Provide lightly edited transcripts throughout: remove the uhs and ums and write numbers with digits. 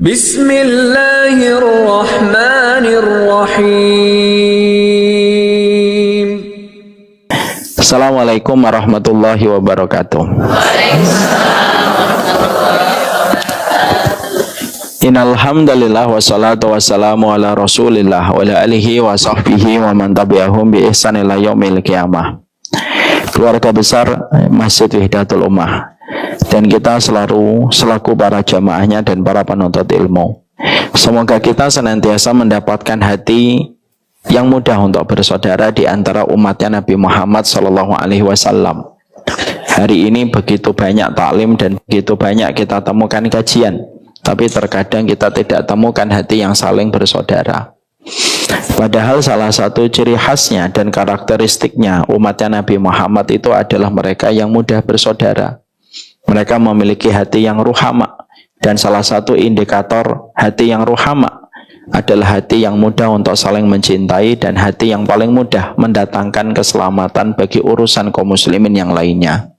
Bismillahirrahmanirrahim. Assalamualaikum warahmatullahi wabarakatuh. Innal hamdalillah wassalatu wassalamu ala Rasulillah wa ala alihi wa sahbihi wa man tabi'ahum bi ihsan ila yaumil qiyamah. Keluarga besar Masjid Wahdatul Ummah, dan kita selaku para jamaahnya dan para penuntut ilmu, semoga kita senantiasa mendapatkan hati yang mudah untuk bersaudara di antara umatnya Nabi Muhammad SAW. Hari ini begitu banyak taklim dan begitu banyak kita temukan kajian, tapi terkadang kita tidak temukan hati yang saling bersaudara. Padahal salah satu ciri khasnya dan karakteristiknya umatnya Nabi Muhammad itu adalah mereka yang mudah bersaudara. Mereka memiliki hati yang ruhama, dan salah satu indikator hati yang ruhama adalah hati yang mudah untuk saling mencintai dan hati yang paling mudah mendatangkan keselamatan bagi urusan kaum muslimin yang lainnya.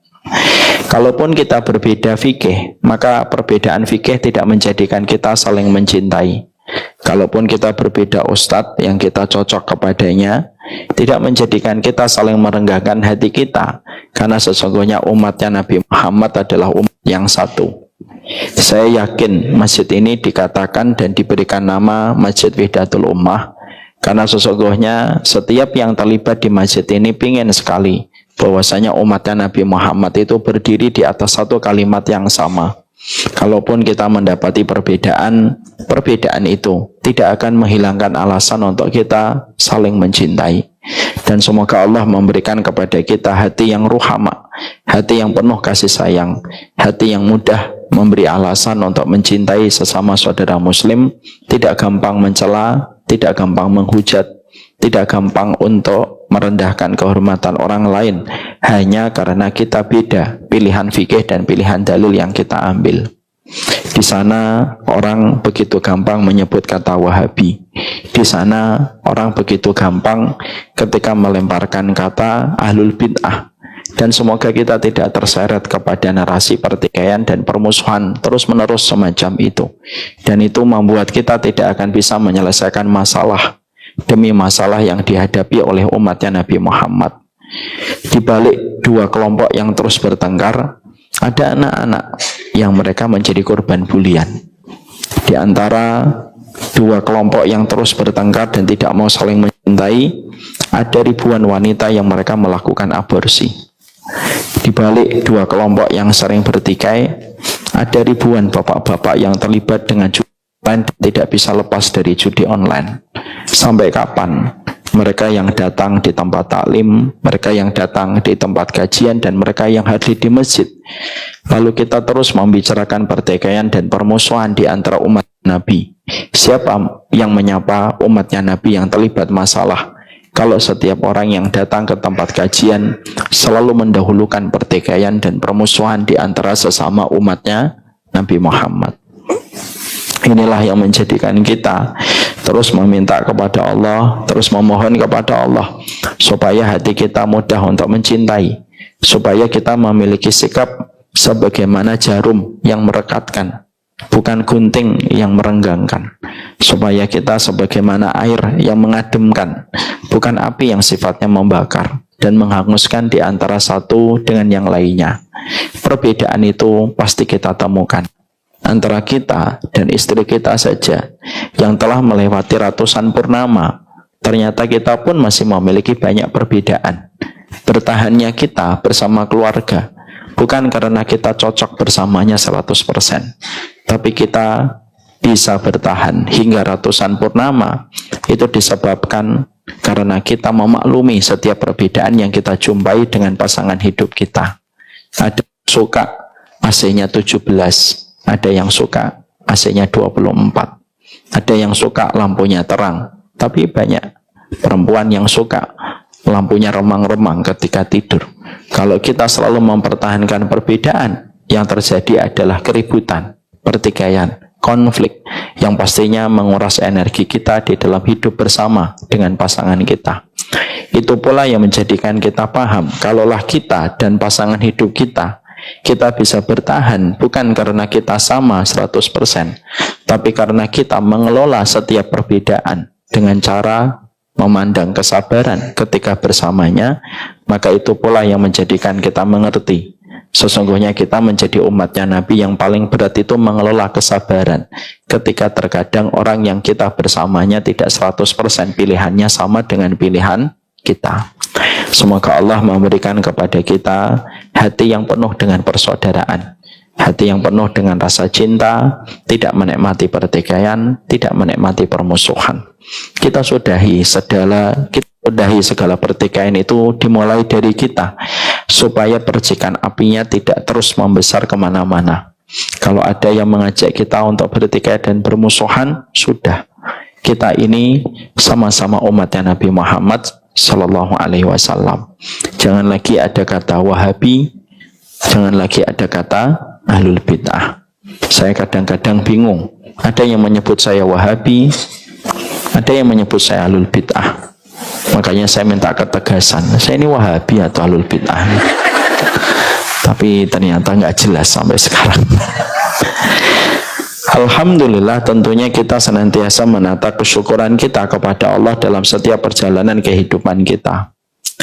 Kalaupun kita berbeda fikih, maka perbedaan fikih tidak menjadikan kita saling mencintai. Kalaupun kita berbeda ustadz yang kita cocok kepadanya, tidak menjadikan kita saling merenggahkan hati kita, karena sesungguhnya umatnya Nabi Muhammad adalah umat yang satu. Saya yakin masjid ini dikatakan dan diberikan nama Masjid Wahdatul Ummah karena sesungguhnya setiap yang terlibat di masjid ini ingin sekali bahwasanya umatnya Nabi Muhammad itu berdiri di atas satu kalimat yang sama. Kalaupun kita mendapati perbedaan itu tidak akan menghilangkan alasan untuk kita saling mencintai. Dan semoga Allah memberikan kepada kita hati yang ruhama, hati yang penuh kasih sayang, hati yang mudah memberi alasan untuk mencintai sesama saudara muslim, tidak gampang mencela, tidak gampang menghujat, tidak gampang untuk merendahkan kehormatan orang lain hanya karena kita beda pilihan fikih dan pilihan dalil yang kita ambil. Di sana orang begitu gampang menyebut kata Wahabi. Di sana orang begitu gampang ketika melemparkan kata Ahlul Bid'ah. Dan semoga kita tidak terseret kepada narasi pertikaian dan permusuhan terus-menerus semacam itu. Dan itu membuat kita tidak akan bisa menyelesaikan masalah demi masalah yang dihadapi oleh umatnya Nabi Muhammad. Di balik dua kelompok yang terus bertengkar, ada anak-anak yang mereka menjadi korban bulian. Di antara dua kelompok yang terus bertengkar dan tidak mau saling mencintai, ada ribuan wanita yang mereka melakukan aborsi. Di balik dua kelompok yang sering bertikai, ada ribuan bapak-bapak yang terlibat dengan judi online dan tidak bisa lepas dari judi online. Sampai kapan mereka yang datang di tempat taklim, mereka yang datang di tempat kajian, dan mereka yang hadir di masjid, lalu kita terus membicarakan pertikaian dan permusuhan di antara umat Nabi? Siapa yang menyapa umatnya Nabi yang terlibat masalah kalau setiap orang yang datang ke tempat kajian selalu mendahulukan pertikaian dan permusuhan di antara sesama umatnya Nabi Muhammad? Inilah yang menjadikan kita terus meminta kepada Allah, terus memohon kepada Allah supaya hati kita mudah untuk mencintai, supaya kita memiliki sikap sebagaimana jarum yang merekatkan, bukan gunting yang merenggangkan, supaya kita sebagaimana air yang mengademkan, bukan api yang sifatnya membakar dan menghanguskan di antara satu dengan yang lainnya. Perbedaan itu pasti kita temukan antara kita dan istri kita saja yang telah melewati ratusan purnama. Ternyata kita pun masih memiliki banyak perbedaan. Bertahannya kita bersama keluarga bukan karena kita cocok bersamanya 100%, tapi kita bisa bertahan hingga ratusan purnama itu disebabkan karena kita memaklumi setiap perbedaan yang kita jumpai dengan pasangan hidup kita. Ada yang suka AC-nya 17, ada yang suka AC-nya 24, ada yang suka lampunya terang, tapi banyak perempuan yang suka lampunya remang-remang ketika tidur. Kalau kita selalu mempertahankan perbedaan, yang terjadi adalah keributan, pertikaian, konflik yang pastinya menguras energi kita di dalam hidup bersama dengan pasangan kita. Itu pula yang menjadikan kita paham, kalaulah kita dan pasangan hidup kita kita bisa bertahan bukan karena kita sama 100%, tapi karena kita mengelola setiap perbedaan dengan cara memandang kesabaran ketika bersamanya. Maka itu pula yang menjadikan kita mengerti sesungguhnya kita menjadi umatnya Nabi yang paling berat itu mengelola kesabaran ketika terkadang orang yang kita bersamanya tidak 100% pilihannya sama dengan pilihan kita. Semoga Allah memberikan kepada kita hati yang penuh dengan persaudaraan, hati yang penuh dengan rasa cinta, tidak menikmati pertikaian, tidak menikmati permusuhan. Kita sudahi segala pertikaian itu dimulai dari kita, supaya percikan apinya tidak terus membesar kemana-mana. Kalau ada yang mengajak kita untuk bertikai dan bermusuhan, sudah. Kita ini sama-sama umatnya Nabi Muhammad Sallallahu Alaihi Wasallam. Jangan lagi ada kata Wahabi, jangan lagi ada kata Ahlul Bid'ah. Saya kadang-kadang bingung. Ada yang menyebut saya Wahabi, ada yang menyebut saya Ahlul Bid'ah. Makanya saya minta ketegasan, saya ini Wahabi atau Ahlul Bid'ah. Tapi ternyata nggak jelas sampai sekarang. Alhamdulillah, tentunya kita senantiasa menata kesyukuran kita kepada Allah dalam setiap perjalanan kehidupan kita.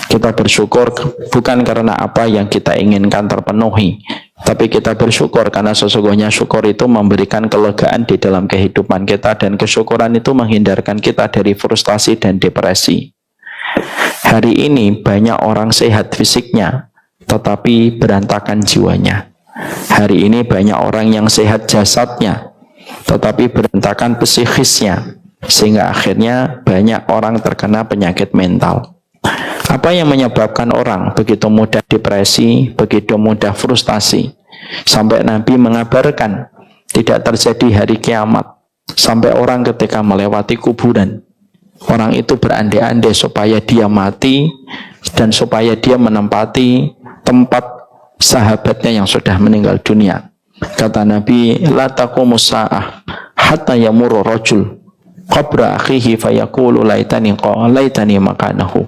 Kita bersyukur bukan karena apa yang kita inginkan terpenuhi, tapi kita bersyukur karena sesungguhnya syukur itu memberikan kelegaan di dalam kehidupan kita, dan kesyukuran itu menghindarkan kita dari frustasi dan depresi. Hari ini banyak orang sehat fisiknya, tetapi berantakan jiwanya. Hari ini banyak orang yang sehat jasadnya, tetapi berantakan psikisnya, sehingga akhirnya banyak orang terkena penyakit mental. Apa yang menyebabkan orang begitu mudah depresi, begitu mudah frustasi, sampai Nabi mengabarkan tidak terjadi hari kiamat, sampai orang ketika melewati kuburan, orang itu berandai-andai supaya dia mati dan supaya dia menempati tempat sahabatnya yang sudah meninggal dunia. Kata Nabi, la taqumus sa'ah hatta yamurru rajul qabra akhihi fayaqulu laitani makanahu.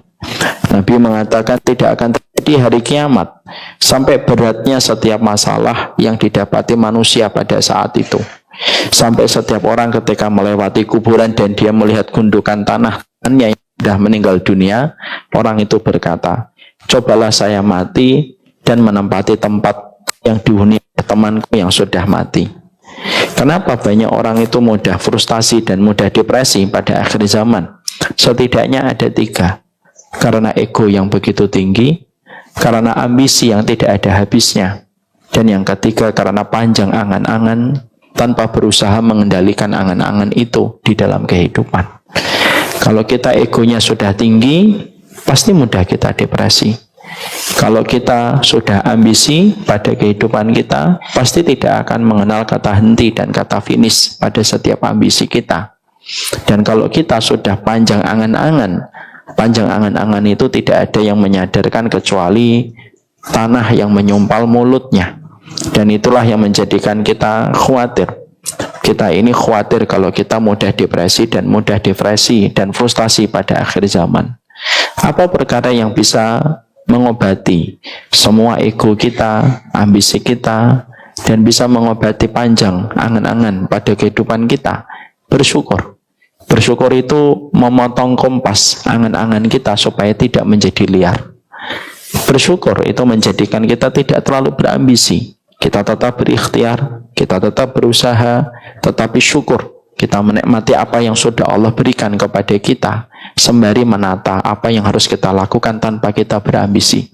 Nabi mengatakan tidak akan terjadi hari kiamat sampai beratnya setiap masalah yang didapati manusia pada saat itu. Sampai setiap orang ketika melewati kuburan dan dia melihat gundukan tanahnya yang sudah meninggal dunia, orang itu berkata, cobalah saya mati dan menempati tempat yang dihuni temanku yang sudah mati. Kenapa banyak orang itu mudah frustasi dan mudah depresi pada akhir zaman? Setidaknya ada 3. Karena ego yang begitu tinggi, karena ambisi yang tidak ada habisnya, dan yang ketiga karena panjang angan-angan tanpa berusaha mengendalikan angan-angan itu di dalam kehidupan. Kalau kita egonya sudah tinggi, pasti mudah kita depresi. Kalau kita sudah ambisi pada kehidupan kita, pasti tidak akan mengenal kata henti dan kata finish pada setiap ambisi kita. Dan kalau kita sudah panjang angan-angan itu tidak ada yang menyadarkan kecuali tanah yang menyumpal mulutnya. Dan itulah yang menjadikan kita khawatir. Kita ini khawatir kalau kita mudah depresi dan frustasi pada akhir zaman. Apa perkara yang bisa mengobati semua ego kita, ambisi kita, dan bisa mengobati panjang angan-angan pada kehidupan kita? Bersyukur. Bersyukur itu memotong kompas angan-angan kita supaya tidak menjadi liar. Bersyukur itu menjadikan kita tidak terlalu berambisi. Kita tetap berikhtiar, kita tetap berusaha, tetapi syukur kita menikmati apa yang sudah Allah berikan kepada kita, sembari menata apa yang harus kita lakukan tanpa kita berambisi.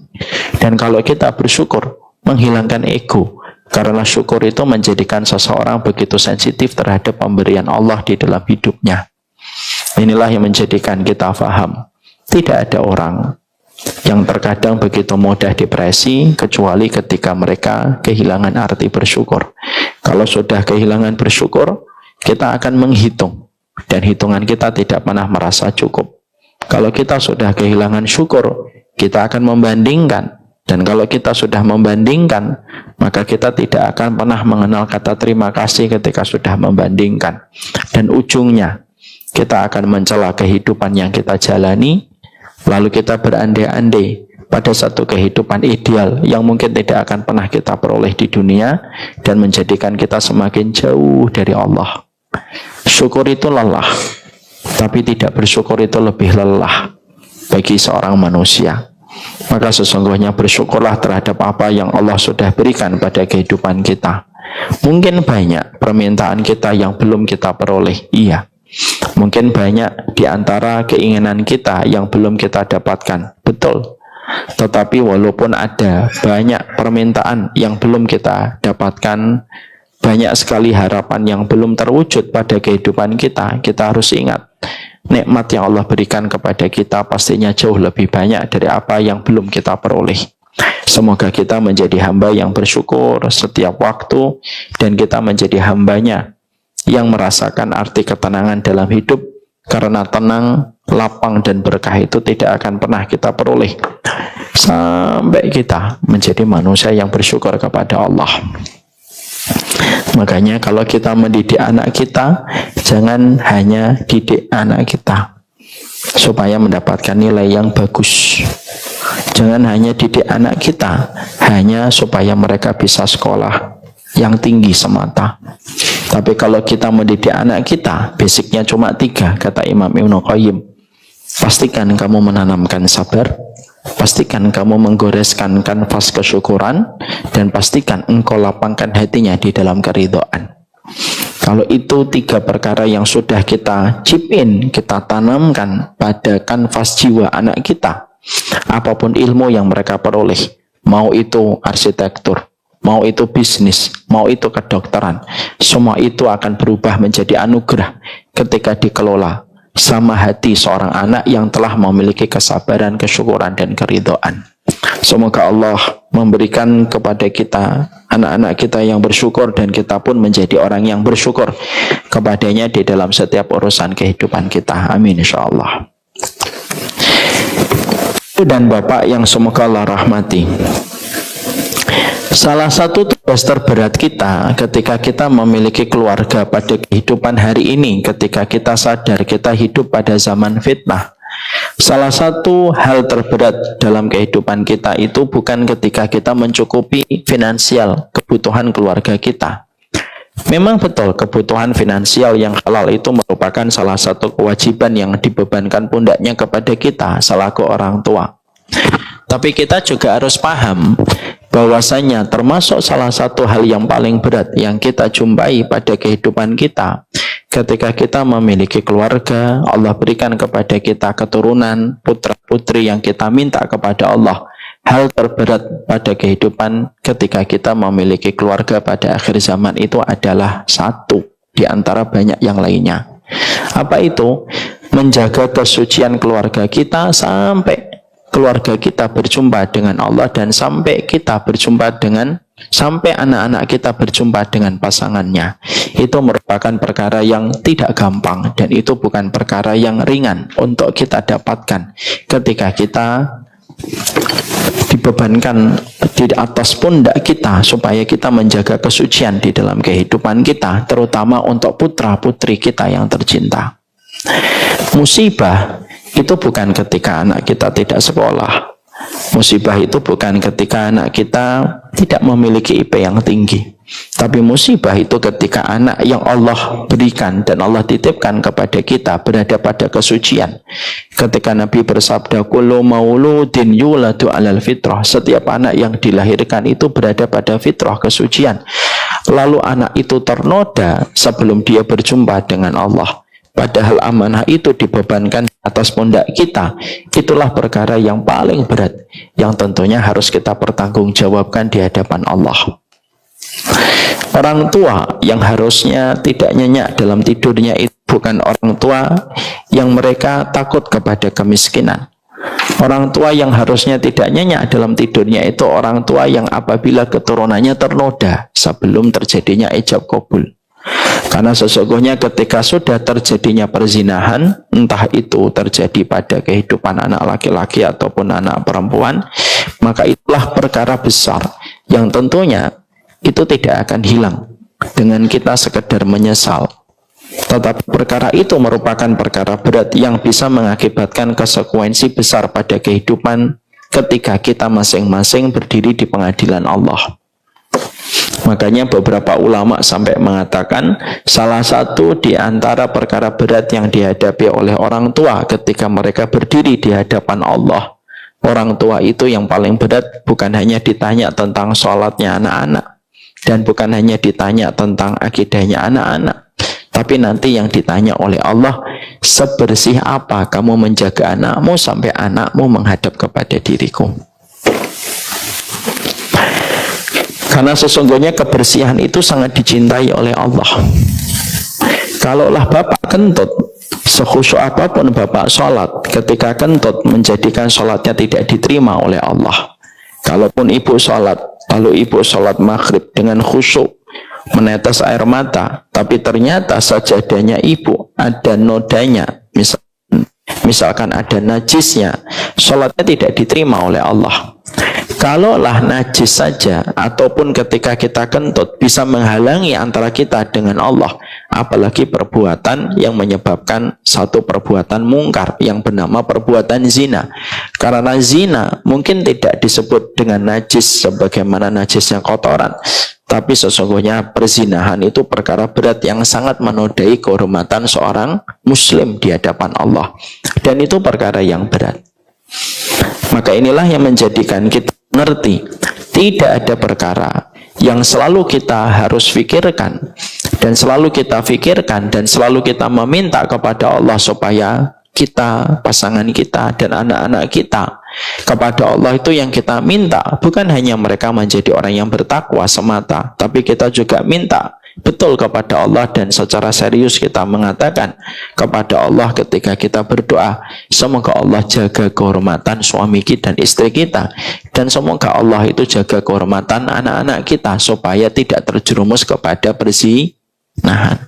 Dan kalau kita bersyukur, menghilangkan ego, karena syukur itu menjadikan seseorang begitu sensitif terhadap pemberian Allah di dalam hidupnya. Inilah yang menjadikan kita faham, tidak ada orang yang terkadang begitu mudah depresi kecuali ketika mereka kehilangan arti bersyukur. Kalau sudah kehilangan bersyukur, kita akan menghitung, dan hitungan kita tidak pernah merasa cukup. Kalau kita sudah kehilangan syukur, kita akan membandingkan, dan kalau kita sudah membandingkan, maka kita tidak akan pernah mengenal kata terima kasih ketika sudah membandingkan. Dan ujungnya kita akan mencela kehidupan yang kita jalani, lalu kita berandai-andai pada satu kehidupan ideal yang mungkin tidak akan pernah kita peroleh di dunia dan menjadikan kita semakin jauh dari Allah. Syukur itu lelah, tapi tidak bersyukur itu lebih lelah bagi seorang manusia. Maka sesungguhnya bersyukurlah terhadap apa yang Allah sudah berikan pada kehidupan kita. Mungkin banyak permintaan kita yang belum kita peroleh, iya. Mungkin banyak di antara keinginan kita yang belum kita dapatkan, betul. Tetapi walaupun ada banyak permintaan yang belum kita dapatkan, banyak sekali harapan yang belum terwujud pada kehidupan kita, kita harus ingat, nikmat yang Allah berikan kepada kita pastinya jauh lebih banyak dari apa yang belum kita peroleh. Semoga kita menjadi hamba yang bersyukur setiap waktu, dan kita menjadi hambanya yang merasakan arti ketenangan dalam hidup, karena tenang, lapang, dan berkah itu tidak akan pernah kita peroleh sampai kita menjadi manusia yang bersyukur kepada Allah. Makanya kalau kita mendidik anak kita, jangan hanya didik anak kita supaya mendapatkan nilai yang bagus. Jangan hanya didik anak kita hanya supaya mereka bisa sekolah yang tinggi semata. Tapi kalau kita mendidik anak kita, basicnya cuma 3, kata Imam Ibnu Qayyim. Pastikan kamu menanamkan sabar, pastikan kamu menggoreskan kanvas kesyukuran, dan pastikan engkau lapangkan hatinya di dalam keridhaan. Kalau itu 3 perkara yang sudah kita chip in, kita tanamkan pada kanvas jiwa anak kita, apapun ilmu yang mereka peroleh, mau itu arsitektur, mau itu bisnis, mau itu kedokteran, semua itu akan berubah menjadi anugerah ketika dikelola sama hati seorang anak yang telah memiliki kesabaran, kesyukuran, dan keridhaan. Semoga Allah memberikan kepada kita, anak-anak kita yang bersyukur, dan kita pun menjadi orang yang bersyukur kepadanya di dalam setiap urusan kehidupan kita. Amin insyaallah. Dan Bapak yang semoga Allah rahmati, salah satu tugas terberat kita ketika kita memiliki keluarga pada kehidupan hari ini, ketika kita sadar kita hidup pada zaman fitnah, salah satu hal terberat dalam kehidupan kita itu bukan ketika kita mencukupi finansial kebutuhan keluarga kita. Memang betul kebutuhan finansial yang halal itu merupakan salah satu kewajiban yang dibebankan pundaknya kepada kita selaku orang tua. Tapi kita juga harus paham bahwasanya termasuk salah satu hal yang paling berat yang kita jumpai pada kehidupan kita, ketika kita memiliki keluarga, Allah berikan kepada kita keturunan, putra-putri yang kita minta kepada Allah. Hal terberat pada kehidupan ketika kita memiliki keluarga pada akhir zaman itu adalah satu di antara banyak yang lainnya. Apa itu? Menjaga kesucian keluarga kita sampai keluarga kita berjumpa dengan Allah, dan sampai anak-anak kita berjumpa dengan pasangannya. Itu merupakan perkara yang tidak gampang, dan itu bukan perkara yang ringan untuk kita dapatkan ketika kita dibebankan di atas pundak kita supaya kita menjaga kesucian di dalam kehidupan kita, terutama untuk putra-putri kita yang tercinta. Musibah itu bukan ketika anak kita tidak sekolah. Musibah itu bukan ketika anak kita tidak memiliki IP yang tinggi. Tapi musibah itu ketika anak yang Allah berikan dan Allah titipkan kepada kita berada pada kesucian. Ketika Nabi bersabda, kullu mauludin yuladu alal fitrah, setiap anak yang dilahirkan itu berada pada fitrah kesucian. Lalu anak itu ternoda sebelum dia berjumpa dengan Allah. Padahal amanah itu dibebankan atas pundak kita. Itulah perkara yang paling berat, yang tentunya harus kita pertanggungjawabkan di hadapan Allah. Orang tua yang harusnya tidak nyenyak dalam tidurnya itu bukan orang tua yang mereka takut kepada kemiskinan. Orang tua yang harusnya tidak nyenyak dalam tidurnya itu orang tua yang apabila keturunannya ternoda sebelum terjadinya ijab kabul. Karena sesungguhnya ketika sudah terjadinya perzinahan, entah itu terjadi pada kehidupan anak laki-laki ataupun anak perempuan, maka itulah perkara besar yang tentunya itu tidak akan hilang dengan kita sekedar menyesal. Tetapi perkara itu merupakan perkara berat yang bisa mengakibatkan konsekuensi besar pada kehidupan ketika kita masing-masing berdiri di pengadilan Allah. Makanya beberapa ulama sampai mengatakan salah satu di antara perkara berat yang dihadapi oleh orang tua ketika mereka berdiri di hadapan Allah, orang tua itu yang paling berat bukan hanya ditanya tentang sholatnya anak-anak, dan bukan hanya ditanya tentang akidahnya anak-anak, tapi nanti yang ditanya oleh Allah, sebersih apa kamu menjaga anakmu sampai anakmu menghadap kepada diriku. Karena sesungguhnya kebersihan itu sangat dicintai oleh Allah. Kalaulah bapak kentut, sekhusyuk apapun bapak sholat, ketika kentut menjadikan sholatnya tidak diterima oleh Allah. Kalaupun ibu sholat, lalu ibu sholat maghrib dengan khusyuk, menetes air mata, tapi ternyata sajadahnya ibu ada nodanya, misalkan ada najisnya, sholatnya tidak diterima oleh Allah. Kalaulah najis saja ataupun ketika kita kentut bisa menghalangi antara kita dengan Allah, apalagi perbuatan yang menyebabkan satu perbuatan mungkar yang bernama perbuatan zina. Karena zina mungkin tidak disebut dengan najis sebagaimana najisnya kotoran, tapi sesungguhnya perzinahan itu perkara berat yang sangat menodai kehormatan seorang muslim di hadapan Allah, dan itu perkara yang berat. Maka inilah yang menjadikan kita mengerti tidak ada perkara yang selalu kita harus pikirkan dan selalu kita pikirkan dan selalu kita meminta kepada Allah supaya kita, pasangan kita dan anak-anak kita kepada Allah itu yang kita minta, bukan hanya mereka menjadi orang yang bertakwa semata, tapi kita juga minta betul kepada Allah dan secara serius kita mengatakan kepada Allah ketika kita berdoa, semoga Allah jaga kehormatan suami kita dan istri kita, dan semoga Allah itu jaga kehormatan anak-anak kita supaya tidak terjerumus kepada perzinahan.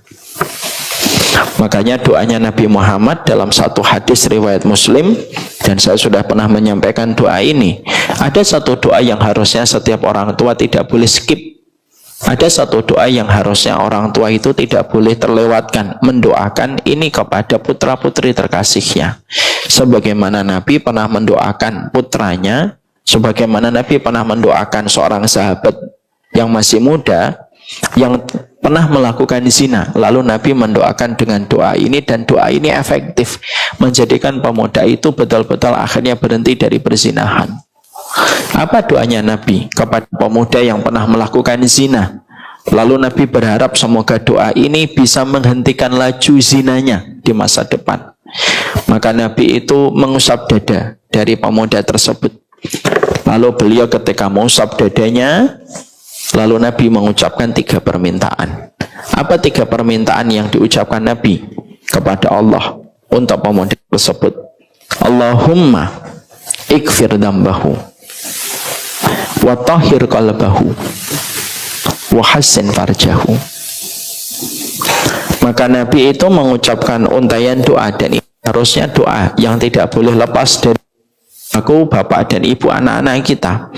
Makanya doanya Nabi Muhammad dalam satu hadis riwayat Muslim, dan saya sudah pernah menyampaikan doa ini. Ada satu doa yang harusnya setiap orang tua tidak boleh skip. Ada satu doa yang harusnya orang tua itu tidak boleh terlewatkan, mendoakan ini kepada putra-putri terkasihnya. Sebagaimana Nabi pernah mendoakan putranya, sebagaimana Nabi pernah mendoakan seorang sahabat yang masih muda, yang pernah melakukan zina. Lalu Nabi mendoakan dengan doa ini, dan doa ini efektif, menjadikan pemuda itu betul-betul akhirnya berhenti dari perzinahan. Apa doanya Nabi kepada pemuda yang pernah melakukan zina? Lalu Nabi berharap semoga doa ini bisa menghentikan laju zinanya di masa depan. Maka Nabi itu mengusap dada dari pemuda tersebut. Lalu beliau ketika mengusap dadanya, lalu Nabi mengucapkan 3 permintaan. Apa 3 permintaan yang diucapkan Nabi kepada Allah untuk pemuda tersebut? Allahumma ikfir dambahu wa tahhir qalbahu wa hassin farjahu. Maka Nabi itu mengucapkan untayan doa, dan ini harusnya doa yang tidak boleh lepas dari aku, bapak dan ibu, anak-anak kita.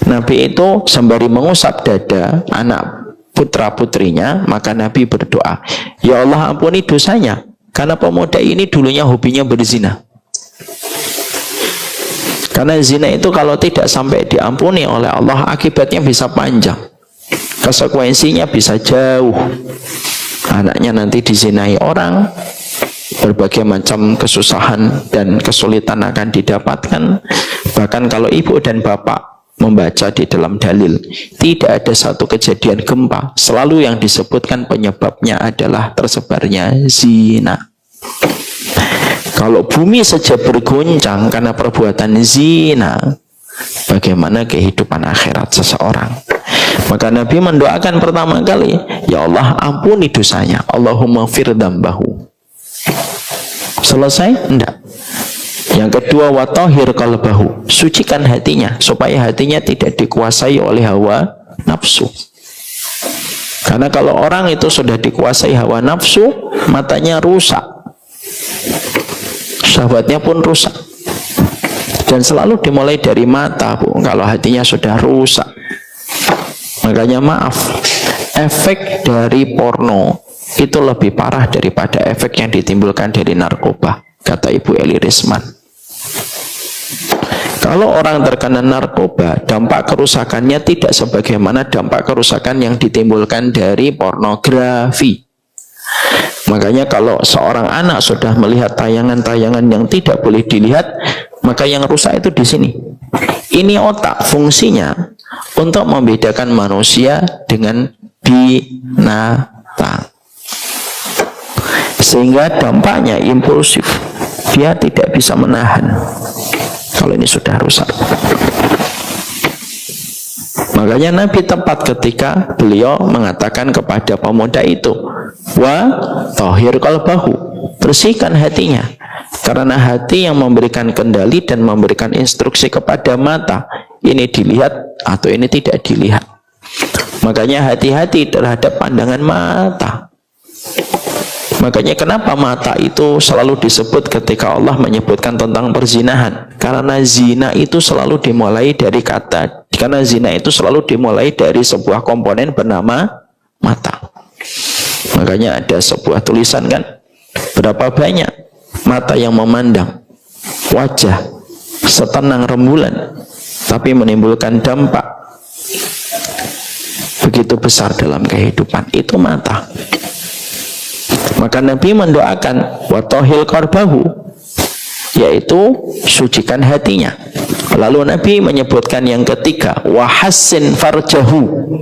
Nabi itu sembari mengusap dada anak putra-putrinya, maka Nabi berdoa, ya Allah ampuni dosanya, karena pemuda ini dulunya hobinya berzina. Karena zina itu kalau tidak sampai diampuni oleh Allah, akibatnya bisa panjang, konsekuensinya bisa jauh. Anaknya nanti dizinai orang, berbagai macam kesusahan dan kesulitan akan didapatkan. Bahkan kalau ibu dan bapak membaca di dalam dalil, tidak ada satu kejadian gempa, selalu yang disebutkan penyebabnya adalah tersebarnya zina. Kalau bumi saja berguncang karena perbuatan zina, bagaimana kehidupan akhirat seseorang? Maka Nabi mendoakan pertama kali, ya Allah ampuni dosanya, Allahumma fir dambahu. Selesai? Enggak. Yang kedua, wa tahhir qalbahu, sucikan hatinya supaya hatinya tidak dikuasai oleh hawa nafsu. Karena kalau orang itu sudah dikuasai hawa nafsu, matanya rusak, sahabatnya pun rusak, dan selalu dimulai dari mata, Bu, kalau hatinya sudah rusak. Makanya maaf, efek dari porno itu lebih parah daripada efek yang ditimbulkan dari narkoba, kata Ibu Eli Risman. Kalau orang terkena narkoba, dampak kerusakannya tidak sebagaimana dampak kerusakan yang ditimbulkan dari pornografi. Makanya kalau seorang anak sudah melihat tayangan-tayangan yang tidak boleh dilihat, maka yang rusak itu di sini. Ini otak, fungsinya untuk membedakan manusia dengan binatang. Sehingga dampaknya impulsif. Dia tidak bisa menahan kalau ini sudah rusak. Makanya Nabi tepat ketika beliau mengatakan kepada pemuda itu, wa tahhir qalbahu, bersihkan hatinya. Karena hati yang memberikan kendali dan memberikan instruksi kepada mata, ini dilihat atau ini tidak dilihat. Makanya hati-hati terhadap pandangan mata. Makanya kenapa mata itu selalu disebut ketika Allah menyebutkan tentang perzinahan. Karena zina itu selalu dimulai dari kata. Karena zina itu selalu dimulai dari sebuah komponen bernama mata. Makanya ada sebuah tulisan kan, berapa banyak mata yang memandang wajah setenang rembulan, tapi menimbulkan dampak begitu besar dalam kehidupan. Itu mata. Maka Nabi mendoakan watohil korbahu, yaitu sucikan hatinya. Lalu Nabi menyebutkan yang ketiga, wahassin farjahu,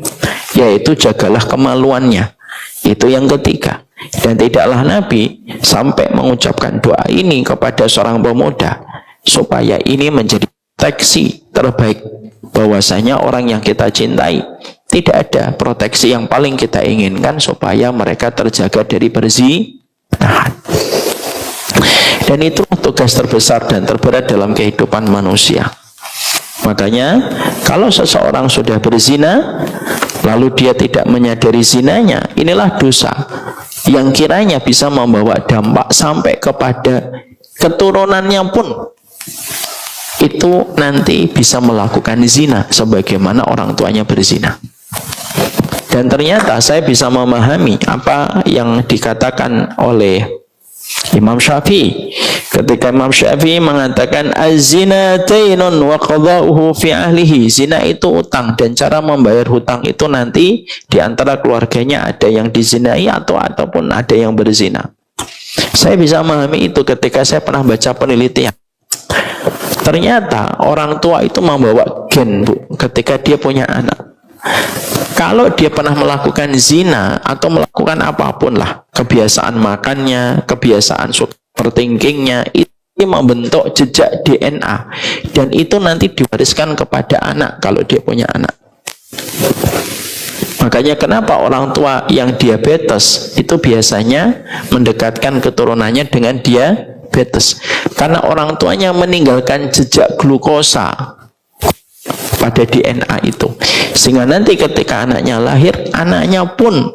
yaitu jagalah kemaluannya. Itu yang ketiga. Dan tidaklah Nabi sampai mengucapkan doa ini kepada seorang pemuda supaya ini menjadi proteksi terbaik, bahwasanya orang yang kita cintai, tidak ada proteksi yang paling kita inginkan supaya mereka terjaga dari perzinahan. Dan itu tugas terbesar dan terberat dalam kehidupan manusia. Makanya kalau seseorang sudah berzina lalu dia tidak menyadari zinanya, inilah dosa yang kiranya bisa membawa dampak sampai kepada keturunannya pun itu nanti bisa melakukan zina sebagaimana orang tuanya berzina. Dan ternyata saya bisa memahami apa yang dikatakan oleh Imam Syafi'i ketika Imam Syafi'i mengatakan az-zina tainun wa qada'uhu fi ahlihi. Zina itu utang dan cara membayar hutang itu nanti di antara keluarganya ada yang dizinai ataupun ada yang berzina. Saya bisa memahami itu ketika saya pernah baca penelitian. Ternyata orang tua itu membawa gen, Bu, ketika dia punya anak. Kalau dia pernah melakukan zina atau melakukan apapun lah, kebiasaan makannya, kebiasaan overthinkingnya, itu membentuk jejak DNA. Dan itu nanti diwariskan kepada anak kalau dia punya anak. Makanya kenapa orang tua yang diabetes itu biasanya mendekatkan keturunannya dengan diabetes. Karena orang tuanya meninggalkan jejak glukosa pada DNA itu, sehingga nanti ketika anaknya lahir, anaknya pun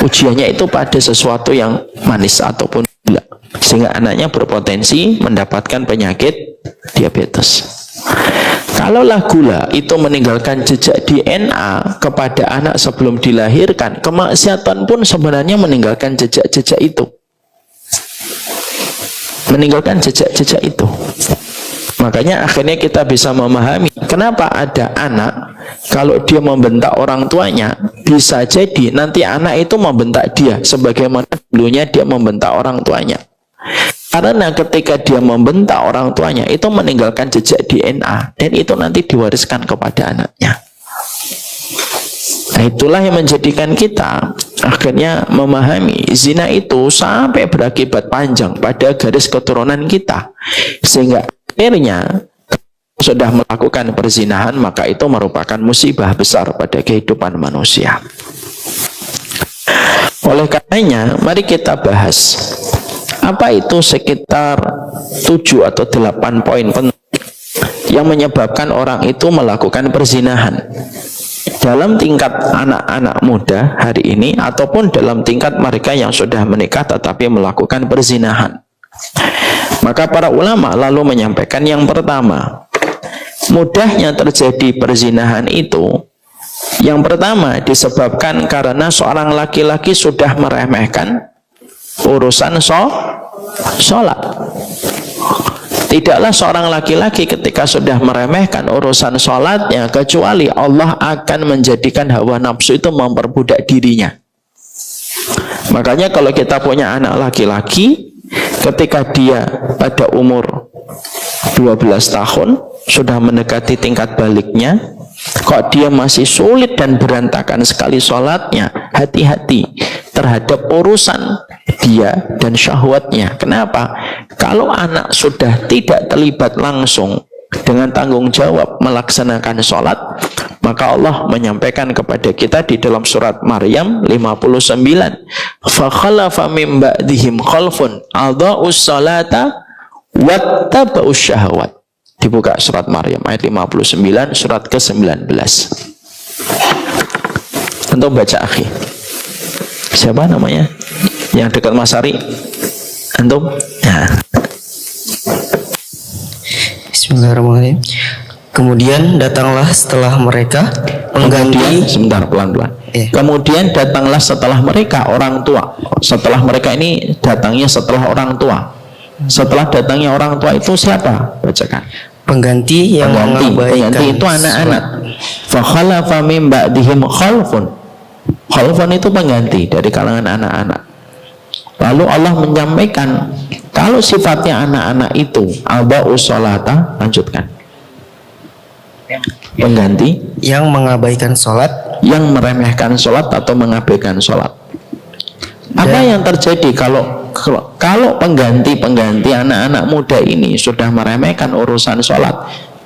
ujiannya itu pada sesuatu yang manis ataupun gula, sehingga anaknya berpotensi mendapatkan penyakit diabetes. Kalaulah gula itu meninggalkan jejak DNA kepada anak sebelum dilahirkan, kemaksiatan pun sebenarnya meninggalkan jejak-jejak itu, meninggalkan jejak-jejak itu. Makanya akhirnya kita bisa memahami kenapa ada anak kalau dia membentak orang tuanya, bisa jadi nanti anak itu membentak dia sebagaimana dulunya dia membentak orang tuanya. Karena ketika dia membentak orang tuanya itu meninggalkan jejak DNA dan itu nanti diwariskan kepada anaknya. Nah, itulah yang menjadikan kita akhirnya memahami zina itu sampai berakibat panjang pada garis keturunan kita, sehingga akhirnya sudah melakukan perzinahan, maka itu merupakan musibah besar pada kehidupan manusia. Oleh karenanya, mari kita bahas apa itu sekitar 7 atau 8 poin penting yang menyebabkan orang itu melakukan perzinahan dalam tingkat anak-anak muda hari ini ataupun dalam tingkat mereka yang sudah menikah tetapi melakukan perzinahan. Maka para ulama lalu menyampaikan yang pertama, mudahnya terjadi perzinahan itu yang pertama disebabkan karena seorang laki-laki sudah meremehkan urusan sholat. Tidaklah seorang laki-laki ketika sudah meremehkan urusan sholatnya, kecuali Allah akan menjadikan hawa nafsu itu memperbudak dirinya. Makanya kalau kita punya anak laki-laki, ketika dia pada umur 12 tahun, sudah mendekati tingkat baliknya, kok dia masih sulit dan berantakan sekali sholatnya, hati-hati terhadap urusan dia dan syahwatnya. Kenapa? Kalau anak sudah tidak terlibat langsung dengan tanggung jawab melaksanakan sholat, maka Allah menyampaikan kepada kita di dalam surat Maryam 59, فَخَلَفَ مِنْ بَعْدِهِمْ خَلْفٌ أَضَاعُوا الصَّلَاةَ وَاتَّبَعُوا الشَّهَوَاتِ. Dibuka surat Maryam ayat 59, surat ke-19. Untuk baca akhi. Siapa namanya? Yang dekat Mas Ari. Antum? Ya. Bismillahirrahmanirrahim. Kemudian datanglah setelah mereka mengganti. Sebentar, pelan-pelan. Kemudian datanglah setelah mereka orang tua. Setelah mereka ini datangnya setelah orang tua. Setelah datangnya orang tua itu siapa? Bacakan. Pengganti yang mengabaikan. Pengganti itu anak-anak. Fa khalafa min ba'dihim khalfun. Khalfun itu pengganti dari kalangan anak-anak. Lalu Allah menyampaikan kalau sifatnya anak-anak itu aba'us sholata, lanjutkan. Pengganti yang mengabaikan sholat, yang meremehkan sholat atau mengabaikan sholat. Apa yang terjadi kalau pengganti anak-anak muda ini sudah meremehkan urusan sholat?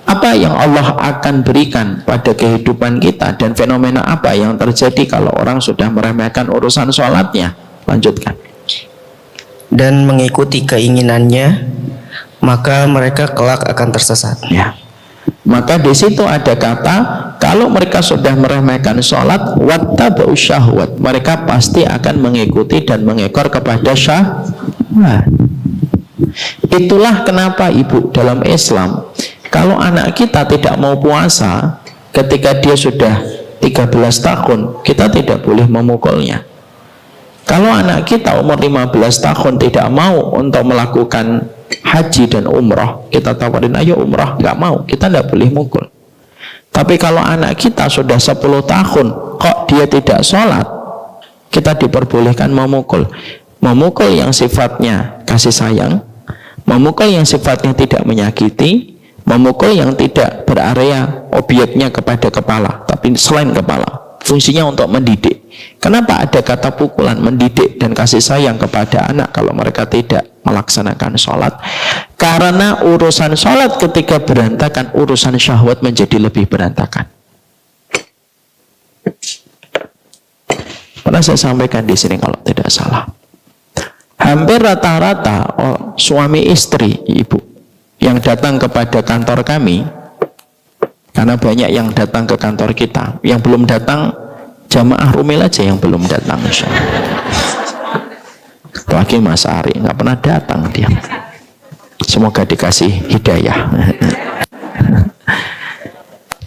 Apa yang Allah akan berikan pada kehidupan kita, dan fenomena apa yang terjadi kalau orang sudah meremehkan urusan sholatnya? Lanjutkan. Dan mengikuti keinginannya, maka mereka kelak akan tersesat. Ya. Maka di situ ada kata, kalau mereka sudah meremehkan sholat, wattaba'u syahwat, mereka pasti akan mengikuti dan mengekor kepada syahwat. Itulah kenapa ibu dalam Islam, kalau anak kita tidak mau puasa ketika dia sudah 13 tahun, kita tidak boleh memukulnya. Kalau anak kita umur 15 tahun tidak mau untuk melakukan haji dan umrah, kita tawarin ayo umrah, nggak mau, kita tidak boleh mukul. Tapi kalau anak kita sudah 10 tahun kok dia tidak sholat, kita diperbolehkan memukul. Memukul yang sifatnya kasih sayang, memukul yang sifatnya tidak menyakiti, memukul yang tidak berarea objeknya kepada kepala, tapi selain kepala, fungsinya untuk mendidik. Kenapa ada kata pukulan, mendidik dan kasih sayang kepada anak kalau mereka tidak melaksanakan sholat? Karena urusan sholat ketika berantakan, urusan syahwat menjadi lebih berantakan. Pernah saya sampaikan di sini kalau tidak salah, hampir rata-rata suami istri ibu yang datang kepada kantor kami, karena banyak yang datang ke kantor kita, yang belum datang jamaah Rumil aja yang belum datang. Lagi Mas Ari nggak pernah datang dia. Semoga dikasih hidayah.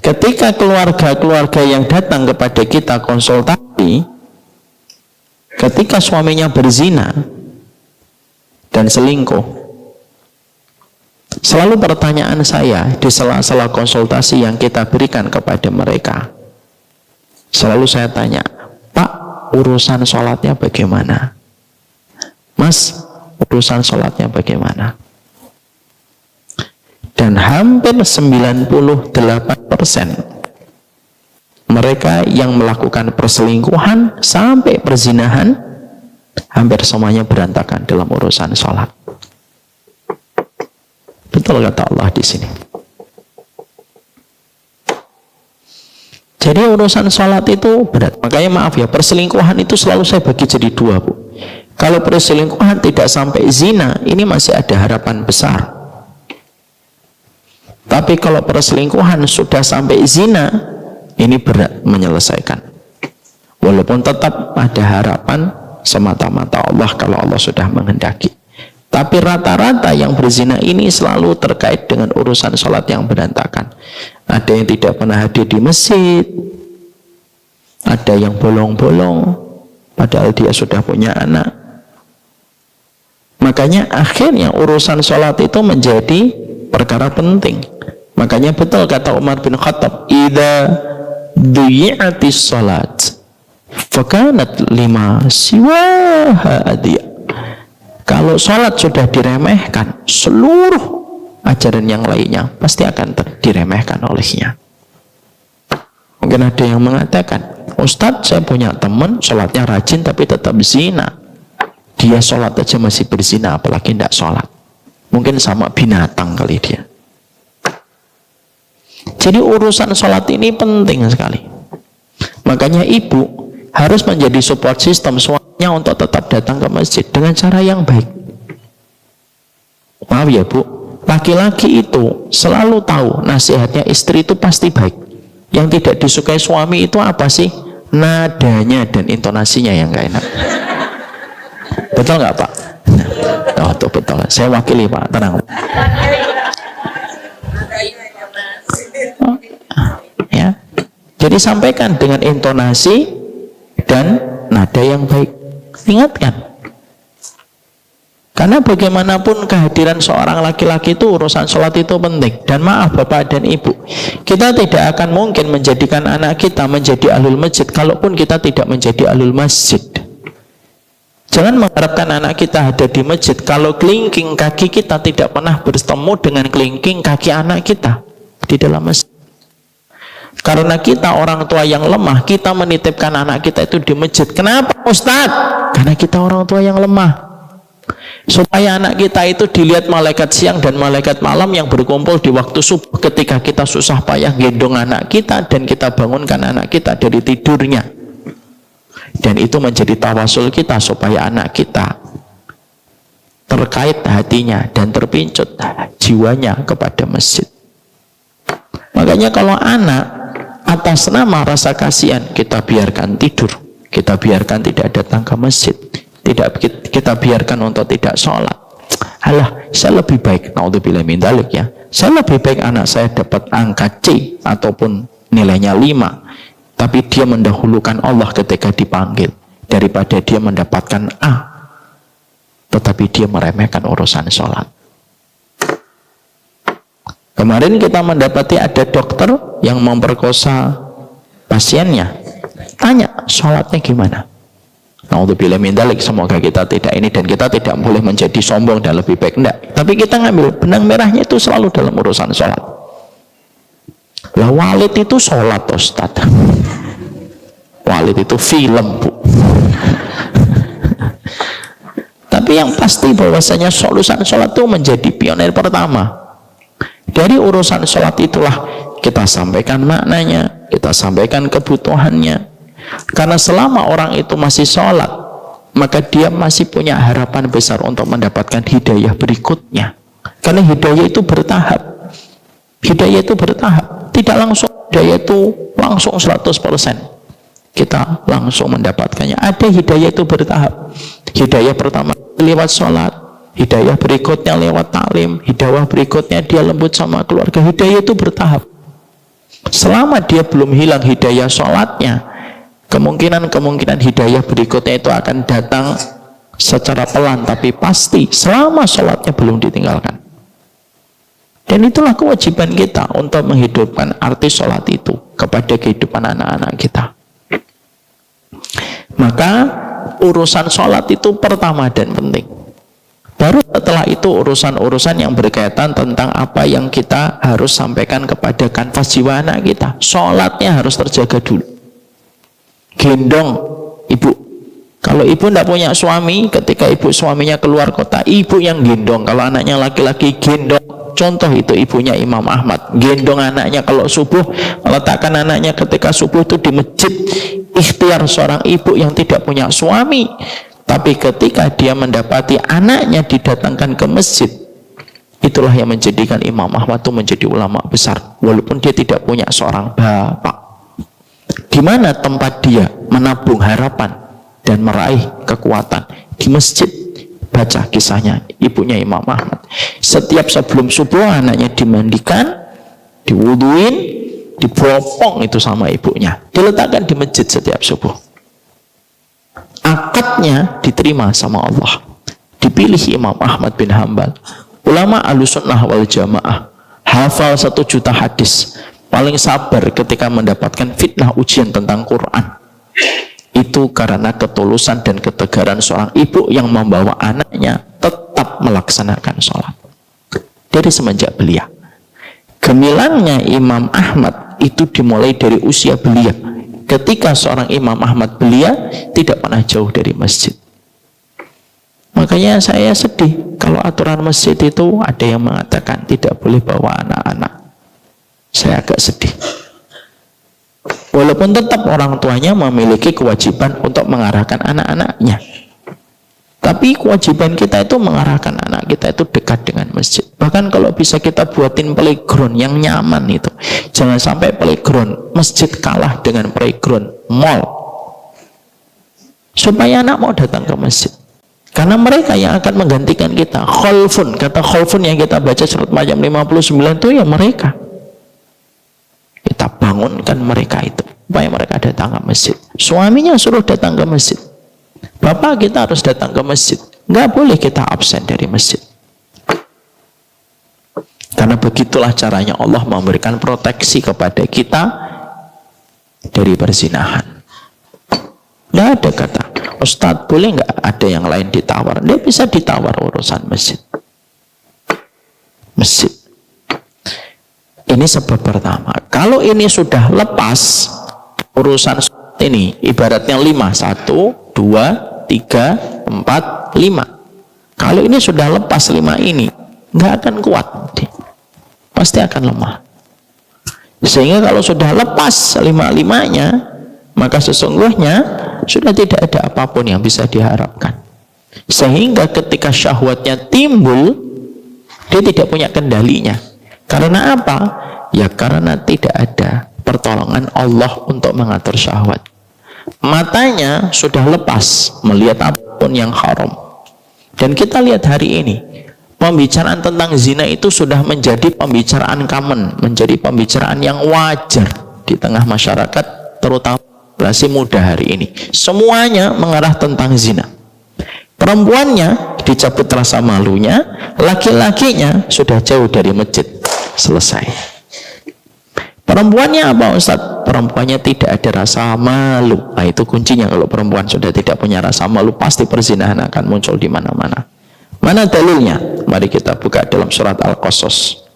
Ketika keluarga-keluarga yang datang kepada kita konsultasi, ketika suaminya berzina dan selingkuh, selalu pertanyaan saya di sela-sela konsultasi yang kita berikan kepada mereka, selalu saya tanya, Pak, urusan sholatnya bagaimana? Mas, urusan sholatnya bagaimana? Dan hampir 98% mereka yang melakukan perselingkuhan sampai perzinahan, hampir semuanya berantakan dalam urusan sholat. Betul kata Allah di sini. Jadi urusan sholat itu berat. Makanya maaf ya, perselingkuhan itu selalu saya bagi jadi dua, Bu. Kalau perselingkuhan tidak sampai zina, ini masih ada harapan besar. Tapi kalau perselingkuhan sudah sampai zina, ini berat menyelesaikan. Walaupun tetap ada harapan semata-mata Allah kalau Allah sudah menghendaki. Tapi rata-rata yang berzina ini selalu terkait dengan urusan sholat yang berantakan. Ada yang tidak pernah hadir di masjid, ada yang bolong-bolong, padahal dia sudah punya anak. Makanya akhirnya urusan sholat itu menjadi perkara penting. Makanya betul kata Umar bin Khattab, idza duyi'atis salat fakanat lima siwaha adhiya. Kalau salat sudah diremehkan, seluruh ajaran yang lainnya pasti akan diremehkan olehnya. Mungkin ada yang mengatakan, Ustadz, saya punya teman salatnya rajin tapi tetap zina. Dia salat aja masih berzina, apalagi tidak salat. Mungkin sama binatang kali dia. Jadi urusan sholat ini penting sekali. Makanya ibu harus menjadi support system suaminya untuk tetap datang ke masjid dengan cara yang baik. Maaf ya bu, laki-laki itu selalu tahu nasihatnya istri itu pasti baik. Yang tidak disukai suami itu apa sih? Nadanya dan intonasinya yang gak enak. Betul nggak pak? Oh tuh betul, saya wakili pak, tenang. Ya, jadi sampaikan dengan intonasi dan nada yang baik. Ingatkan, karena bagaimanapun kehadiran seorang laki-laki itu urusan sholat itu penting. Dan maaf bapak dan ibu, kita tidak akan mungkin menjadikan anak kita menjadi ahlul masjid kalaupun kita tidak menjadi ahlul masjid. Jangan mengharapkan anak kita ada di masjid kalau kelingking kaki kita tidak pernah bertemu dengan kelingking kaki anak kita di dalam masjid. Karena kita orang tua yang lemah, kita menitipkan anak kita itu di masjid. Kenapa Ustadz? Karena kita orang tua yang lemah. Supaya anak kita itu dilihat malaikat siang dan malaikat malam yang berkumpul di waktu subuh ketika kita susah payah gendong anak kita dan kita bangunkan anak kita dari tidurnya. Dan itu menjadi tawasul kita supaya anak kita terkait hatinya dan terpincut jiwanya kepada masjid. Makanya kalau anak atas nama rasa kasihan kita biarkan tidur, kita biarkan tidak datang ke masjid, tidak kita biarkan untuk tidak sholat. Alah, saya lebih baik, naudzubillah min dzalik ya, saya lebih baik anak saya dapat angka C ataupun nilainya 5, tapi dia mendahulukan Allah ketika dipanggil daripada dia mendapatkan A tetapi dia meremehkan urusan sholat. Kemarin kita mendapati ada dokter yang memperkosa pasiennya. Tanya, sholatnya gimana? Naudzubillah min dzalik, semoga kita tidak ini dan kita tidak boleh menjadi sombong dan lebih baik. Enggak. Tapi kita ngambil benang merahnya itu selalu dalam urusan sholat. Lah Walid itu sholat Ustaz. Walid itu film bu. Tapi yang pasti bahwasanya urusan sholat itu menjadi pionir pertama. Dari urusan sholat itulah kita sampaikan maknanya, kita sampaikan kebutuhannya. Karena selama orang itu masih sholat, maka dia masih punya harapan besar untuk mendapatkan hidayah berikutnya. Karena hidayah itu bertahap. Hidayah itu bertahap. Tidak langsung hidayah itu langsung 100%. Kita langsung mendapatkannya. Ada hidayah itu bertahap. Hidayah pertama lewat sholat, hidayah berikutnya lewat taklim, hidayah berikutnya dia lembut sama keluarga. Hidayah itu bertahap. Selama dia belum hilang hidayah sholatnya, kemungkinan hidayah berikutnya itu akan datang secara pelan, tapi pasti selama sholatnya belum ditinggalkan. Dan itulah kewajiban kita untuk menghidupkan arti sholat itu kepada kehidupan anak-anak kita. Maka urusan sholat itu pertama dan penting. Baru setelah itu urusan-urusan yang berkaitan tentang apa yang kita harus sampaikan kepada kanvas jiwa anak kita. Sholatnya harus terjaga dulu. Gendong ibu. Kalau ibu tidak punya suami, ketika ibu suaminya keluar kota, ibu yang gendong. Kalau anaknya laki-laki, gendong. Contoh itu ibunya Imam Ahmad. Gendong anaknya kalau subuh, meletakkan anaknya ketika subuh itu di masjid. Ikhtiar seorang ibu yang tidak punya suami. Tapi ketika dia mendapati anaknya didatangkan ke masjid, itulah yang menjadikan Imam Ahmad itu menjadi ulama besar. Walaupun dia tidak punya seorang bapak. Di mana tempat dia menabung harapan dan meraih kekuatan? Di masjid. Baca kisahnya ibunya Imam Ahmad. Setiap sebelum subuh anaknya dimandikan, diwuduin, dibopong itu sama ibunya. Diletakkan di masjid setiap subuh. Akadnya diterima sama Allah. Dipilih Imam Ahmad bin Hambal Ulama Ahlussunnah wal Jamaah hafal 1 juta hadis, paling sabar ketika mendapatkan fitnah ujian tentang Quran. Itu karena ketulusan dan ketegaran seorang ibu yang membawa anaknya tetap melaksanakan sholat. Dari semenjak belia. Gemilangnya Imam Ahmad itu dimulai dari usia belia. Ketika seorang Imam Ahmad belia, tidak pernah jauh dari masjid. Makanya saya sedih kalau aturan masjid itu ada yang mengatakan tidak boleh bawa anak-anak. Saya agak sedih. Walaupun tetap orang tuanya memiliki kewajiban untuk mengarahkan anak-anaknya. Tapi kewajiban kita itu mengarahkan anak kita itu dekat dengan masjid. Bahkan kalau bisa kita buatin playground yang nyaman itu. Jangan sampai playground masjid kalah dengan playground mall. Supaya anak mau datang ke masjid. Karena mereka yang akan menggantikan kita. Khalfun, kata khalfun yang kita baca surat Maryam 59 itu ya mereka. Kita bangunkan mereka itu supaya mereka datang ke masjid. Suaminya suruh datang ke masjid. Bapak kita harus datang ke masjid. Nggak boleh kita absen dari masjid. Karena begitulah caranya Allah memberikan proteksi kepada kita dari perzinahan. Nggak ada kata, Ustadz boleh nggak ada yang lain ditawar? Dia bisa ditawar urusan masjid. Masjid. Ini sebab pertama. Kalau ini sudah lepas urusan ini, ibaratnya 5, 1, 2, 3, 4, 5. Kalau ini sudah lepas 5 ini, nggak akan kuat. Pasti akan lemah. Sehingga kalau sudah lepas 5-5-nya, maka sesungguhnya sudah tidak ada apapun yang bisa diharapkan. Sehingga ketika syahwatnya timbul, dia tidak punya kendalinya. Karena apa? Ya karena tidak ada pertolongan Allah untuk mengatur syahwat. Matanya sudah lepas melihat apapun yang haram. Dan kita lihat hari ini, pembicaraan tentang zina itu sudah menjadi pembicaraan common, menjadi pembicaraan yang wajar di tengah masyarakat, terutama generasi muda hari ini. Semuanya mengarah tentang zina. Perempuannya dicabut rasa malunya, laki-lakinya sudah jauh dari masjid. Selesai. Perempuannya apa Ustaz? Perempuannya tidak ada rasa malu. Nah itu kuncinya. Kalau perempuan sudah tidak punya rasa malu, pasti perzinahan akan muncul di mana-mana. Mana dalilnya? Mari kita buka dalam surat Al-Qasas.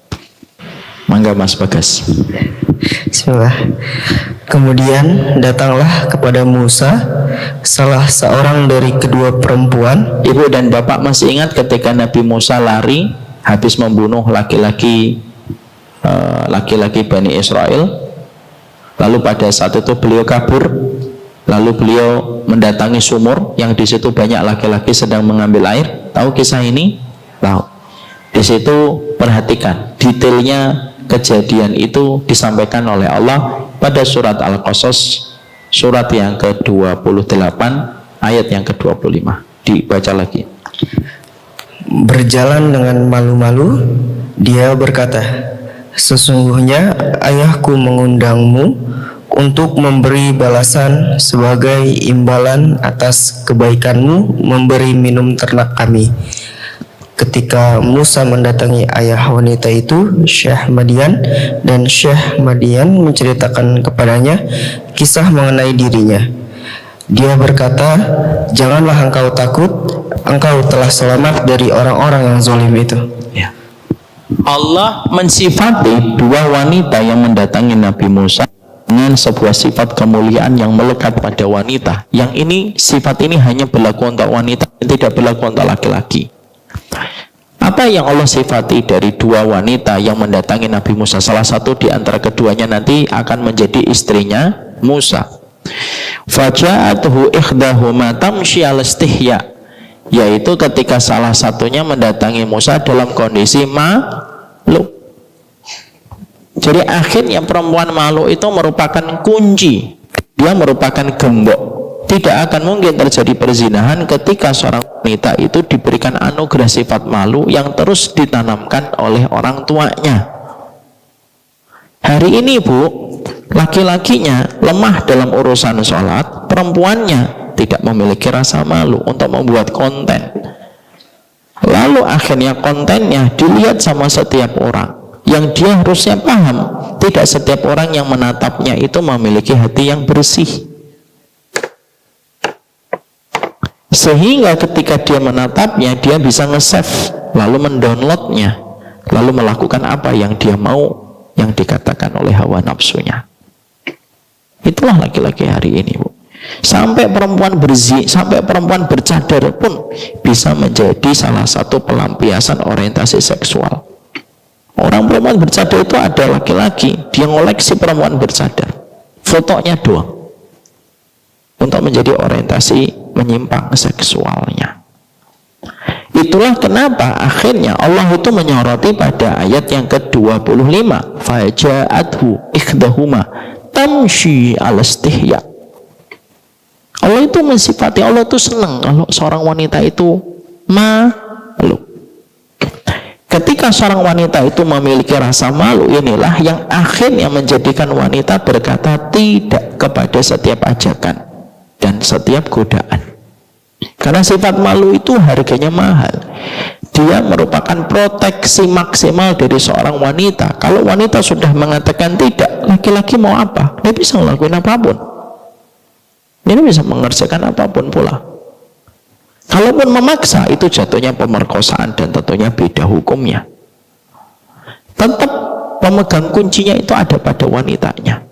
Mangga Mas Bagas. Bismillah. Kemudian datanglah kepada Musa salah seorang dari kedua perempuan. Ibu dan bapak masih ingat ketika Nabi Musa lari habis membunuh laki-laki Bani Israel, lalu pada saat itu beliau kabur, lalu beliau mendatangi sumur yang di situ banyak laki-laki sedang mengambil air. Tahu kisah ini? Tahu. Di situ perhatikan detailnya kejadian itu disampaikan oleh Allah pada surat Al-Qasas surat yang ke-28 ayat yang ke-25. Dibaca lagi. Berjalan dengan malu-malu, dia berkata, sesungguhnya ayahku mengundangmu untuk memberi balasan sebagai imbalan atas kebaikanmu memberi minum ternak kami. Ketika Musa mendatangi ayah wanita itu, Syekh Madian, dan Syekh Madian menceritakan kepadanya kisah mengenai dirinya. Dia berkata, janganlah engkau takut, engkau telah selamat dari orang-orang yang zalim itu. Ya. Allah mensifati dua wanita yang mendatangi Nabi Musa dengan sebuah sifat kemuliaan yang melekat pada wanita. Yang ini, sifat ini hanya berlaku untuk wanita, tidak berlaku untuk laki-laki. Apa yang Allah sifati dari dua wanita yang mendatangi Nabi Musa? Salah satu di antara keduanya nanti akan menjadi istrinya Musa. Faja'atuhu ikhdahuma tamshi 'ala istihya, yaitu ketika salah satunya mendatangi Musa dalam kondisi malu. Jadi akhirnya perempuan malu itu merupakan kunci, dia merupakan gembok. Tidak akan mungkin terjadi perzinahan ketika seorang wanita itu diberikan anugerah sifat malu yang terus ditanamkan oleh orang tuanya. Hari ini Bu, laki-lakinya lemah dalam urusan sholat, perempuannya tidak memiliki rasa malu untuk membuat konten. Lalu akhirnya kontennya dilihat sama setiap orang, yang dia harusnya paham, tidak setiap orang yang menatapnya itu memiliki hati yang bersih. Sehingga ketika dia menatapnya, dia bisa nge-save, lalu mendownloadnya, lalu melakukan apa yang dia mau, yang dikatakan oleh hawa nafsunya. Itulah laki-laki hari ini, Bu. Sampai perempuan sampai perempuan bercadar pun bisa menjadi salah satu pelampiasan orientasi seksual. Orang perempuan bercadar itu ada laki-laki, dia ngoleksi perempuan bercadar, fotonya doang, untuk menjadi orientasi menyimpang seksualnya. Itulah kenapa akhirnya Allah itu menyoroti pada ayat yang ke-25, faja'athu ikhdahuma tamshi ala istihya. Allah itu mensifati, Allah itu senang kalau seorang wanita itu malu. Ketika seorang wanita itu memiliki rasa malu, inilah yang akhirnya menjadikan wanita berkata tidak kepada setiap ajakan dan setiap godaan. Karena sifat malu itu harganya mahal. Dia merupakan proteksi maksimal dari seorang wanita. Kalau wanita sudah mengatakan tidak, laki-laki mau apa? Dia bisa ngelakuin apapun. Ini bisa mengerjakan apapun pula. Kalaupun memaksa, itu jatuhnya pemerkosaan dan tentunya beda hukumnya. Tetap pemegang kuncinya itu ada pada wanitanya.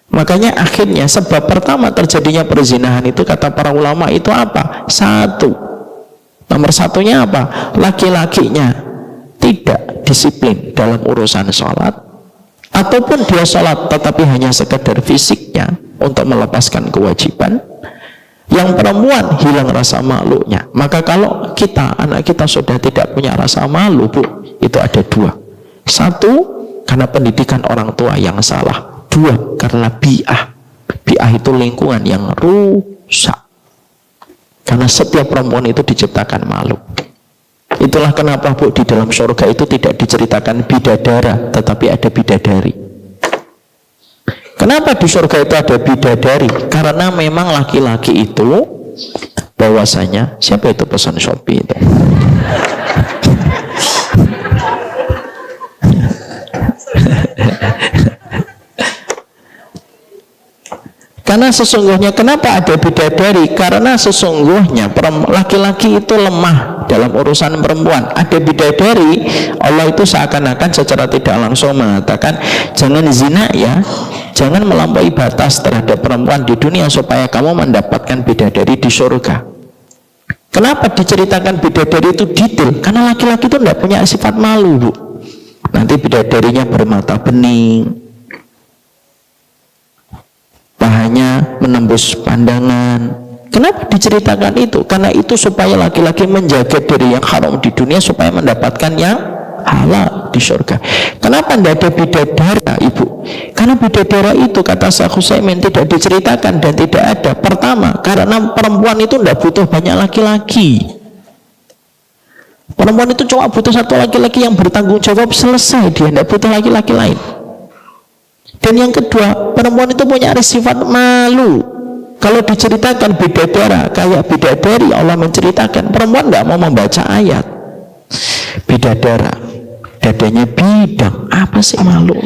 Makanya akhirnya sebab pertama terjadinya perzinahan itu kata para ulama itu apa? Satu, nomor satunya apa? Laki-lakinya tidak disiplin dalam urusan sholat, ataupun dia sholat tetapi hanya sekedar fisiknya untuk melepaskan kewajiban. Yang perempuan hilang rasa malunya. Maka kalau anak kita sudah tidak punya rasa malu, Bu, itu ada dua. Satu, karena pendidikan orang tua yang salah. Dua, karena bi'ah. Bi'ah itu lingkungan yang rusak. Karena setiap perempuan itu diciptakan malu. Itulah kenapa, Bu, di dalam surga itu tidak diceritakan bidadara, tetapi ada bidadari. Kenapa di surga itu ada bidadari? Karena memang laki-laki itu bahwasanya, siapa itu pesan Shopee itu? Karena sesungguhnya kenapa ada bidadari? Karena sesungguhnya laki-laki itu lemah dalam urusan perempuan. Ada bidadari, Allah itu seakan-akan secara tidak langsung mengatakan, jangan zina ya, jangan melampaui batas terhadap perempuan di dunia supaya kamu mendapatkan bidadari di surga. Kenapa diceritakan bidadari itu detail? Karena laki-laki itu tidak punya sifat malu, Bu. Nanti bidadarinya bermata bening, pahanya menembus pandangan. Kenapa diceritakan itu? Karena itu supaya laki-laki menjaga diri yang haram di dunia supaya mendapatkan yang halal di surga. Kenapa tidak ada bidadara, Ibu? Karena bidadara itu kata Syekh Utsaimin tidak diceritakan dan tidak ada. Pertama, karena perempuan itu tidak butuh banyak laki-laki. Perempuan itu cuma butuh satu laki-laki yang bertanggung jawab, selesai, dia tidak butuh laki-laki lain. Dan yang kedua, perempuan itu punya sifat malu. Kalau diceritakan bidadara kayak bidadari, Allah menceritakan, perempuan tidak mau membaca ayat. Bidadara, dadanya bidang, apa sih malu?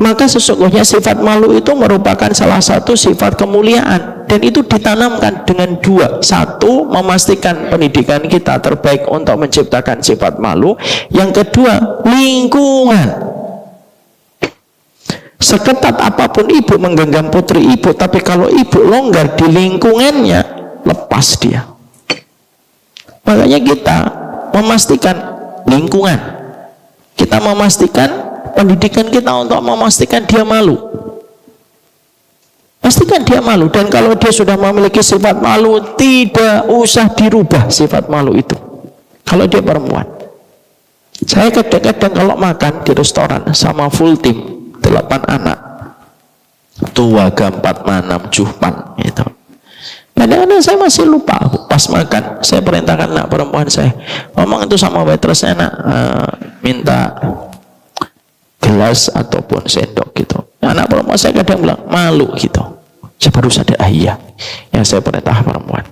Maka sesungguhnya sifat malu itu merupakan salah satu sifat kemuliaan, dan itu ditanamkan dengan dua. Satu, memastikan pendidikan kita terbaik untuk menciptakan sifat malu. Yang kedua, lingkungan. Seketat apapun ibu menggenggam putri ibu, tapi kalau ibu longgar di lingkungannya, lepas dia. Makanya kita memastikan lingkungan, kita memastikan pendidikan kita untuk memastikan dia malu. Pastikan dia malu. Dan kalau dia sudah memiliki sifat malu, tidak usah dirubah sifat malu itu. Kalau dia perempuan, saya kadang-kadang kalau makan di restoran sama full team 8 anak, tua, 4, 6, juhpan gitu. Kadang-kadang saya masih lupa, pas makan saya perintahkan anak perempuan saya ngomong itu sama waitressnya, nak minta gelas ataupun sendok gitu. Anak perempuan saya kadang bilang malu gitu. Saya baru sadar, iya yang saya perintah perempuan.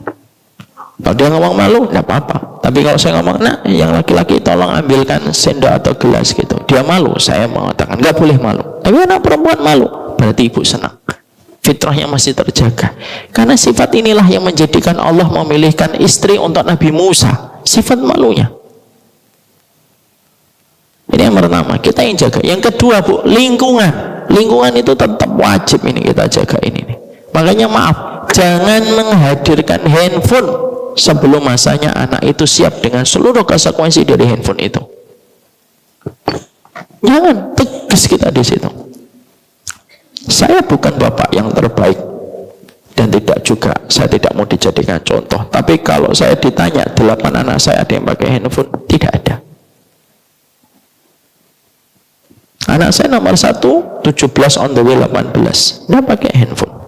Kalau dia ngomong malu, tidak apa-apa. Tapi kalau saya ngomong, nah yang laki-laki tolong ambilkan sendok atau gelas gitu, dia malu, saya mengatakan nggak boleh malu. Tapi anak perempuan malu, berarti ibu senang, fitrahnya masih terjaga. Karena sifat inilah yang menjadikan Allah memilihkan istri untuk Nabi Musa, sifat malunya. Ini yang pertama, kita yang jaga. Yang kedua, Bu, lingkungan. Lingkungan itu tetap wajib ini kita jaga ini. Makanya maaf, jangan menghadirkan handphone sebelum masanya anak itu siap dengan seluruh konsekuensi dari handphone itu. Jangan, tegas kita di situ. Saya bukan bapak yang terbaik dan saya tidak mau dijadikan contoh. Tapi kalau saya ditanya 8 anak saya ada yang pakai handphone, tidak ada. Anak saya nomor 1 17 on the way 18, dia pakai handphone.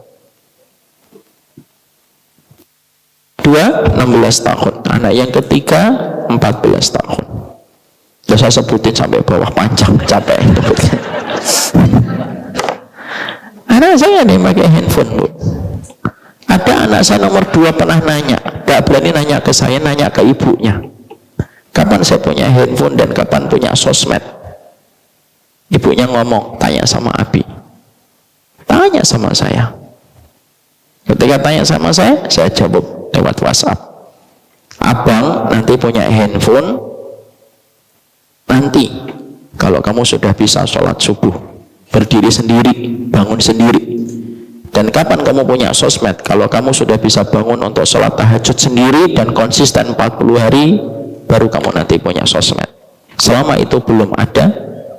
2 16 tahun, anak yang ketiga 14 tahun. Sudah saya sebutin sampai bawah, panjang, capek sebutnya. Anak saya nih pakai handphone, Bu. Ada anak saya nomor 2 pernah nanya, gak berani nanya ke saya, nanya ke ibunya, kapan saya punya handphone dan kapan punya sosmed. Ibunya ngomong, tanya sama Abi, tanya sama saya. Ketika tanya sama saya jawab lewat WhatsApp, abang nanti punya handphone nanti kalau kamu sudah bisa sholat subuh, berdiri sendiri, bangun sendiri. Dan kapan kamu punya sosmed? Kalau kamu sudah bisa bangun untuk sholat tahajud sendiri dan konsisten 40 hari, baru kamu nanti punya sosmed. Selama itu belum ada,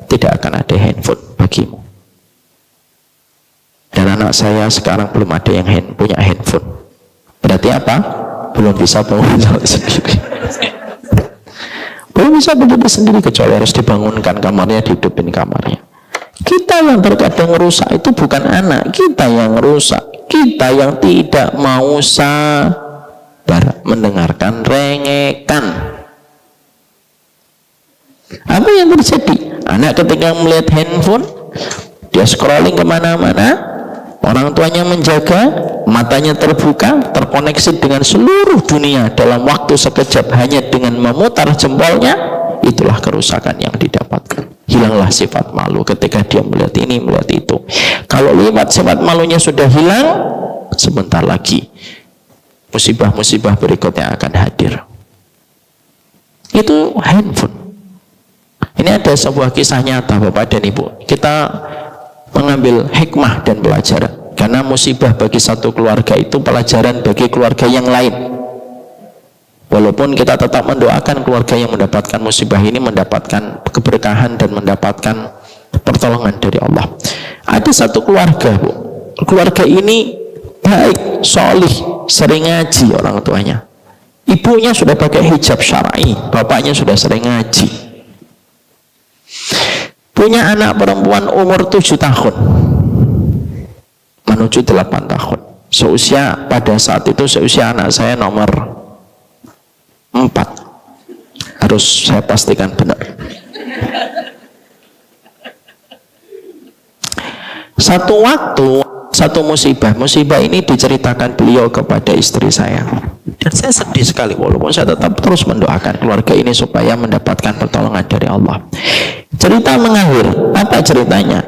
tidak akan ada handphone bagimu. Dan anak saya sekarang belum ada yang punya handphone. Berarti apa? Belum bisa bangun sendiri. Belum bisa berdiri sendiri, kecuali harus dibangunkan kamarnya, dihidupin kamarnya. Kita yang terkadang rusak itu bukan anak, kita yang rusak. Kita yang tidak mau sabar mendengarkan rengekan. Apa yang terjadi? Anak ketika melihat handphone, dia scrolling kemana-mana, orang tuanya menjaga, matanya terbuka, terkoneksi dengan seluruh dunia dalam waktu sekejap hanya dengan memutar jempolnya. Itulah kerusakan yang didapatkan. Hilanglah sifat malu ketika dia melihat ini, melihat itu. Kalau lihat sifat malunya sudah hilang, sebentar lagi musibah-musibah berikutnya akan hadir. Itu handphone. Ini ada sebuah kisah nyata, Bapak dan Ibu. Kita mengambil hikmah dan pelajaran, karena musibah bagi satu keluarga itu pelajaran bagi keluarga yang lain. Walaupun kita tetap mendoakan keluarga yang mendapatkan musibah ini mendapatkan keberkahan dan mendapatkan pertolongan dari Allah. Ada satu keluarga, Bu. Keluarga ini baik, solih, sering ngaji orang tuanya. Ibunya sudah pakai hijab syar'i, bapaknya sudah sering ngaji. Punya anak perempuan umur 7 tahun menuju 8 tahun. Seusia, pada saat itu seusia anak saya nomor 4. Harus saya pastikan benar. Satu waktu, satu musibah ini diceritakan beliau kepada istri saya, dan saya sedih sekali, walaupun saya tetap terus mendoakan keluarga ini supaya mendapatkan pertolongan dari Allah. Cerita mengalir. Apa ceritanya?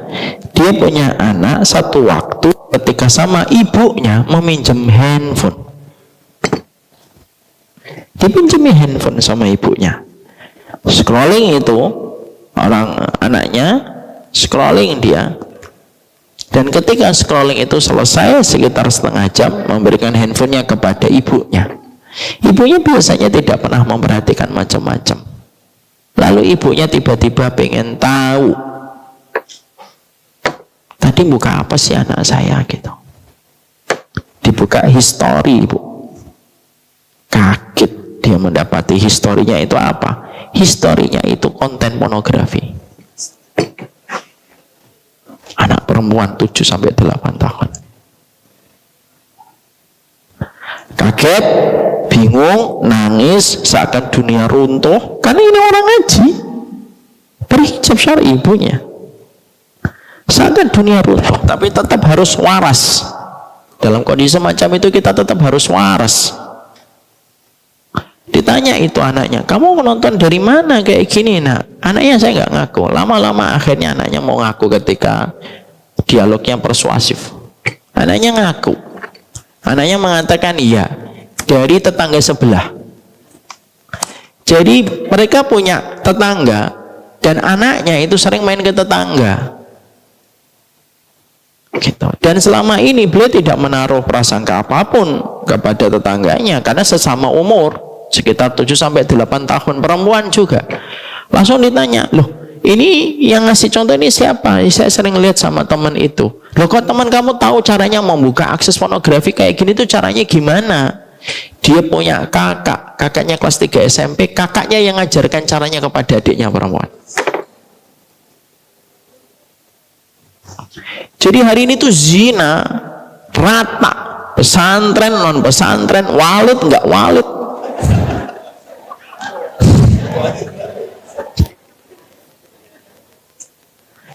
Dia punya anak satu waktu ketika sama ibunya meminjam handphone. Dipinjami handphone sama ibunya. Scrolling itu, anaknya scrolling dia. Dan ketika scrolling itu selesai sekitar setengah jam, memberikan handphonenya kepada ibunya. Ibunya biasanya tidak pernah memperhatikan macam-macam. Lalu ibunya tiba-tiba pengen tahu, tadi buka apa sih anak saya gitu. Dibuka history, Ibu. Kaget dia mendapati historinya itu apa? Historinya itu konten pornografi. Anak perempuan 7-8 tahun. Kaget, bingung, nangis, seakan dunia runtuh, karena ini orang ngaji, berhijab syar'i ibunya. Seakan dunia runtuh, tapi tetap harus waras. Dalam kondisi semacam itu kita tetap harus waras. Ditanya itu anaknya, kamu menonton dari mana kayak gini? Nah, anaknya saya nggak ngaku. Lama-lama akhirnya anaknya mau ngaku ketika dialognya persuasif. Anaknya ngaku. Anaknya mengatakan iya, dari tetangga sebelah. Jadi mereka punya tetangga dan anaknya itu sering main ke tetangga. Gitu. Dan selama ini beliau tidak menaruh prasangka apapun kepada tetangganya karena sesama umur. Sekitar 7-8 tahun, perempuan juga. Langsung ditanya, loh ini yang ngasih contoh ini siapa? Saya sering lihat sama teman itu. Loh kok teman kamu tahu caranya membuka akses pornografi kayak gini tuh caranya gimana? Dia punya kakak, kakaknya kelas 3 SMP, kakaknya yang ngajarkan caranya kepada adiknya perempuan. Jadi hari ini tuh zina rata, pesantren, non pesantren, walid nggak walid.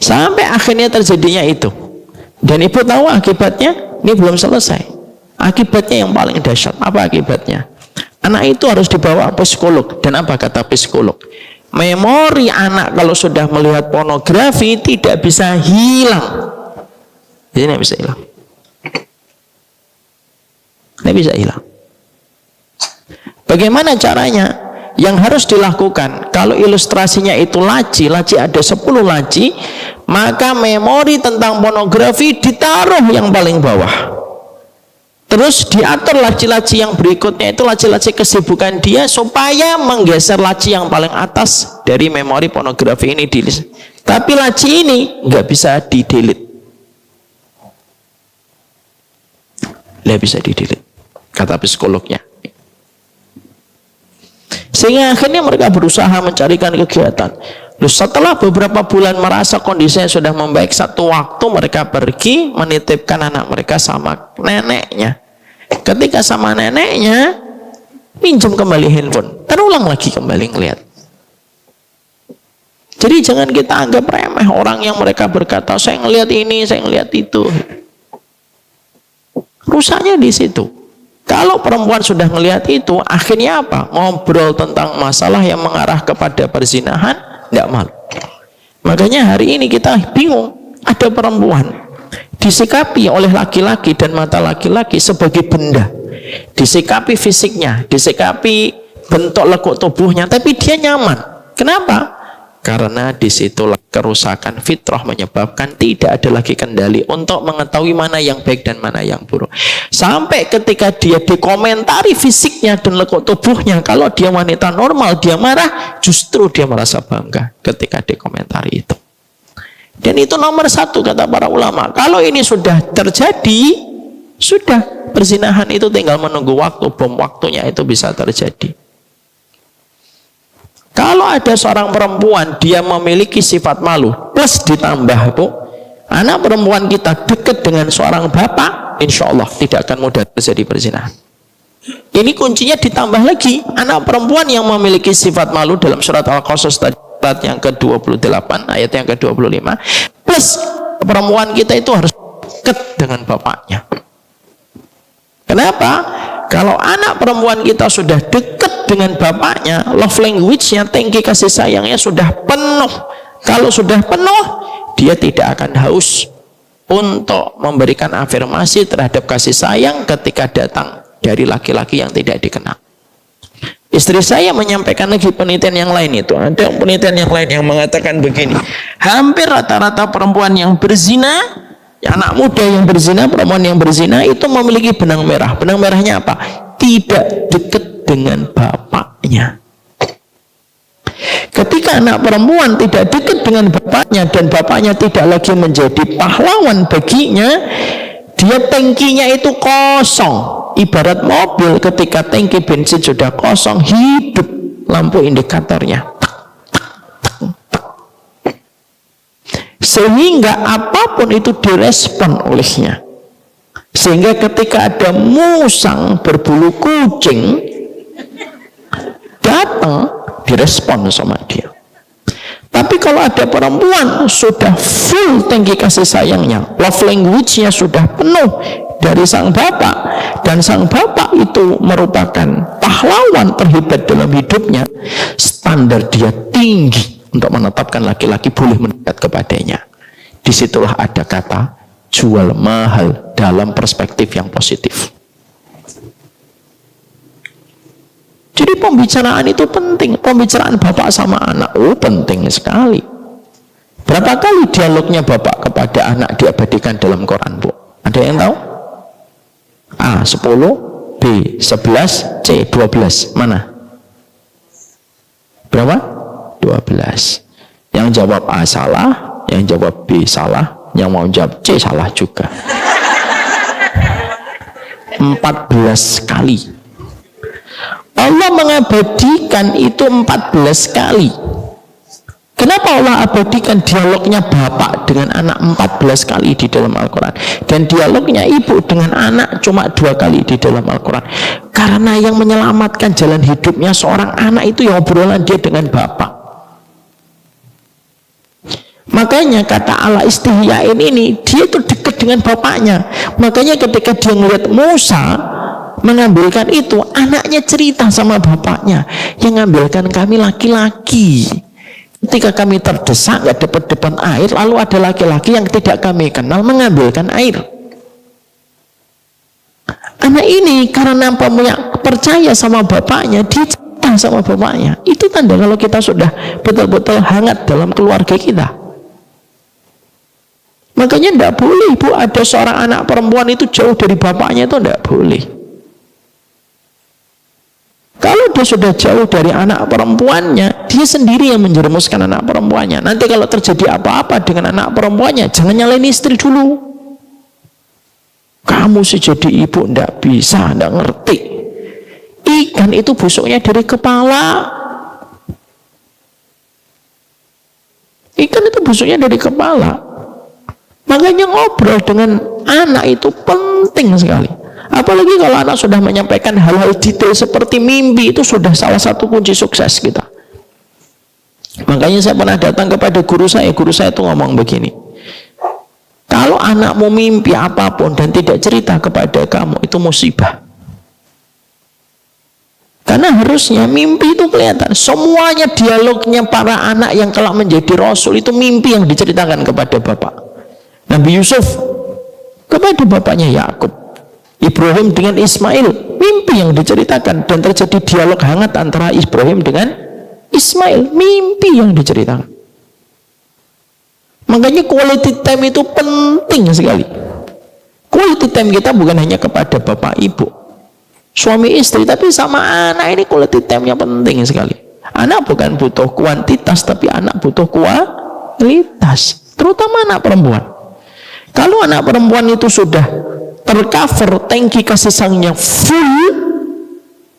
Sampai akhirnya terjadinya itu. Dan ibu tahu akibatnya? Ini belum selesai. Akibatnya yang paling dahsyat. Apa akibatnya? Anak itu harus dibawa psikolog. Dan apa kata psikolog? Memori anak kalau sudah melihat pornografi tidak bisa hilang. Jadi tidak bisa hilang. Tidak bisa hilang. Bagaimana caranya? Yang harus dilakukan, kalau ilustrasinya itu laci ada 10 laci, maka memori tentang pornografi ditaruh yang paling bawah. Terus diatur laci-laci yang berikutnya itu laci-laci kesibukan dia supaya menggeser laci yang paling atas dari memori pornografi ini. Tapi laci ini nggak bisa di-delete. Nggak bisa di-delete, kata psikolognya. Sehingga akhirnya mereka berusaha mencarikan kegiatan. Lalu setelah beberapa bulan merasa kondisinya sudah membaik, satu waktu mereka pergi menitipkan anak mereka sama neneknya. Ketika sama neneknya, pinjam kembali handphone, terulang lagi kembali ngeliat. Jadi jangan kita anggap remeh orang yang mereka berkata, saya ngelihat ini, saya ngelihat itu. Rusaknya di situ. Kalau perempuan sudah melihat itu, akhirnya apa? Ngobrol tentang masalah yang mengarah kepada perzinahan, tidak malu. Makanya hari ini kita bingung, ada perempuan disikapi oleh laki-laki dan mata laki-laki sebagai benda, disikapi fisiknya, disikapi bentuk lekuk tubuhnya, tapi dia nyaman. Kenapa? Karena disitulah kerusakan fitrah menyebabkan tidak ada lagi kendali untuk mengetahui mana yang baik dan mana yang buruk. Sampai ketika dia dikomentari fisiknya dan lekuk tubuhnya, kalau dia wanita normal dia marah, justru dia merasa bangga ketika dikomentari itu. Dan itu nomor 1 kata para ulama. Kalau ini sudah terjadi, sudah perzinahan itu tinggal menunggu waktu, bom waktunya itu bisa terjadi. Kalau ada seorang perempuan dia memiliki sifat malu plus ditambah bu, anak perempuan kita dekat dengan seorang bapak, insya Allah tidak akan mudah terjadi perzinahan. Ini kuncinya ditambah lagi anak perempuan yang memiliki sifat malu dalam surat Al-Qasas ayat yang ke-28 ayat yang ke-25, plus perempuan kita itu harus dekat dengan bapaknya. Kenapa? Kalau anak perempuan kita sudah dekat dengan bapaknya, love language-nya, tangki kasih sayangnya sudah penuh. Kalau sudah penuh, dia tidak akan haus untuk memberikan afirmasi terhadap kasih sayang ketika datang dari laki-laki yang tidak dikenal. Istri saya menyampaikan lagi penelitian yang lain itu. Ada penelitian yang lain yang mengatakan begini, hampir rata-rata perempuan yang berzina, anak muda yang berzina, perempuan yang berzina itu memiliki benang merah. Benang merahnya apa? Tidak dekat dengan bapaknya. Ketika anak perempuan tidak dekat dengan bapaknya dan bapaknya tidak lagi menjadi pahlawan baginya, dia tangkinya itu kosong. Ibarat mobil ketika tangki bensin sudah kosong, hidup lampu indikatornya. Sehingga apapun itu direspon olehnya. Sehingga ketika ada musang berbulu kucing datang, direspon sama dia. Tapi kalau ada perempuan sudah full tangki kasih sayangnya, love language-nya sudah penuh, dari sang bapak, dan sang bapak itu merupakan pahlawan terhebat dalam hidupnya, standar dia tinggi untuk menetapkan laki-laki boleh mendekat kepadanya. Disitulah ada kata jual mahal dalam perspektif yang positif. Jadi pembicaraan itu penting, pembicaraan bapak sama anak, penting sekali. Berapa kali dialognya bapak kepada anak diabadikan dalam Quran, Bu? Ada yang tahu? A 10, B 11, C 12. Mana? Berapa? 12. Yang jawab A salah, yang jawab B salah, yang mau jawab C salah juga. 14 kali. Allah mengabadikan itu 14 kali. Kenapa Allah abadikan dialognya bapak dengan anak 14 kali di dalam Al-Quran, dan dialognya ibu dengan anak cuma 2 kali di dalam Al-Quran? Karena yang menyelamatkan jalan hidupnya seorang anak itu ya obrolan dia dengan bapak. Makanya kata Allah istihyain ini, dia itu dekat dengan bapaknya. Makanya ketika dia melihat Musa mengambilkan itu, anaknya cerita sama bapaknya, yang ngambilkan kami laki-laki. Ketika kami terdesak, nggak dapat air, lalu ada laki-laki yang tidak kami kenal mengambilkan air. Anak ini karena percaya sama bapaknya, dia cerita sama bapaknya. Itu tanda kalau kita sudah betul-betul hangat dalam keluarga kita. Makanya tidak boleh, Bu, ada seorang anak perempuan itu jauh dari bapaknya, itu tidak boleh. Kalau dia sudah jauh dari anak perempuannya, dia sendiri yang menjerumuskan anak perempuannya. Nanti kalau terjadi apa-apa dengan anak perempuannya, jangan nyalain istri dulu. Kamu sih jadi ibu ndak bisa, ndak ngerti. Ikan itu busuknya dari kepala. Ikan itu busuknya dari kepala. Makanya ngobrol dengan anak itu penting sekali. Apalagi kalau anak sudah menyampaikan hal-hal detail seperti mimpi, itu sudah salah satu kunci sukses kita. Makanya saya pernah datang kepada guru saya itu ngomong begini, kalau anakmu mimpi apapun dan tidak cerita kepada kamu, itu musibah. Karena harusnya mimpi itu kelihatan. Semuanya dialognya para anak yang kelak menjadi rasul itu mimpi yang diceritakan kepada bapak. Nabi Yusuf kepada bapaknya Yakub, Ibrahim dengan Ismail, mimpi yang diceritakan, dan terjadi dialog hangat antara Ibrahim dengan Ismail, mimpi yang diceritakan. Makanya quality time itu penting sekali. Quality time kita bukan hanya kepada bapak ibu, suami istri, tapi sama anak ini quality time-nya penting sekali. Anak bukan butuh kuantitas, tapi anak butuh kualitas, terutama anak perempuan. Kalau anak perempuan itu sudah tercover, tangki kasih sayangnya full,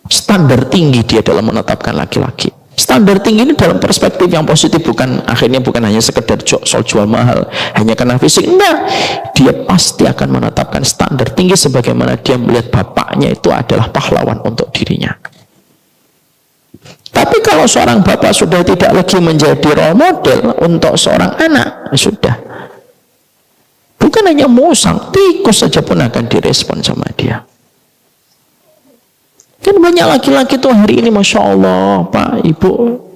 standar tinggi dia dalam menetapkan laki-laki. Standar tinggi ini dalam perspektif yang positif, bukan akhirnya bukan hanya sekedar soal jual mahal hanya karena fisik, enggak. Dia pasti akan menetapkan standar tinggi sebagaimana dia melihat bapaknya itu adalah pahlawan untuk dirinya. Tapi kalau seorang bapak sudah tidak lagi menjadi role model untuk seorang anak, sudah bukan hanya musang, tikus saja pun akan direspon sama dia. Kan banyak laki-laki tuh hari ini, Masya Allah, Pak, Ibu,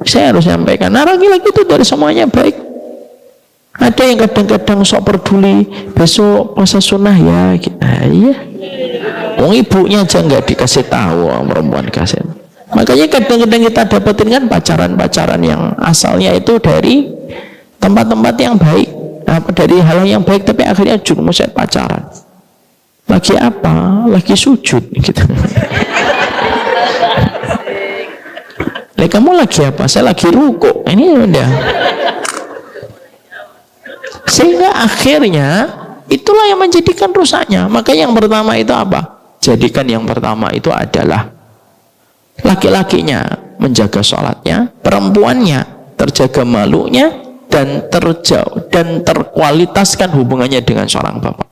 saya harus sampaikan, nah laki-laki itu dari semuanya baik. Ada yang kadang-kadang sok peduli, besok puasa sunnah ya, iya. Wong ibunya aja nggak dikasih tahu, perempuan kasih. Makanya kadang-kadang kita dapetin kan pacaran-pacaran yang asalnya itu dari tempat-tempat yang baik, dari hal yang baik, tapi akhirnya jurumusnya pacaran. Lagi apa? Lagi sujud gitu. Kamu lagi apa? Saya lagi ruku. Ini udah. Sehingga akhirnya itulah yang menjadikan rusaknya. Maka yang pertama itu apa? Jadikan yang pertama itu adalah laki-lakinya menjaga sholatnya, perempuannya terjaga malunya, dan terjauh dan terkualitaskan hubungannya dengan seorang bapak.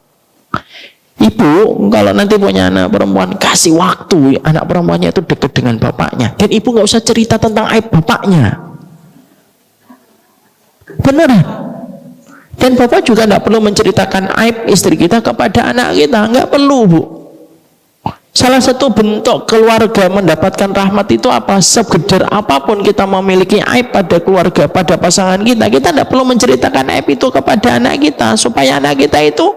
Ibu kalau nanti punya anak perempuan, kasih waktu anak perempuannya itu dekat dengan bapaknya, dan ibu nggak usah cerita tentang aib bapaknya. Beneran, Dan bapak juga tidak perlu menceritakan aib istri kita kepada anak kita, nggak perlu, Bu. Salah satu bentuk keluarga mendapatkan rahmat itu apa? Segedar apapun kita memiliki aib pada keluarga, pada pasangan kita, kita tidak perlu menceritakan aib itu kepada anak kita, supaya anak kita itu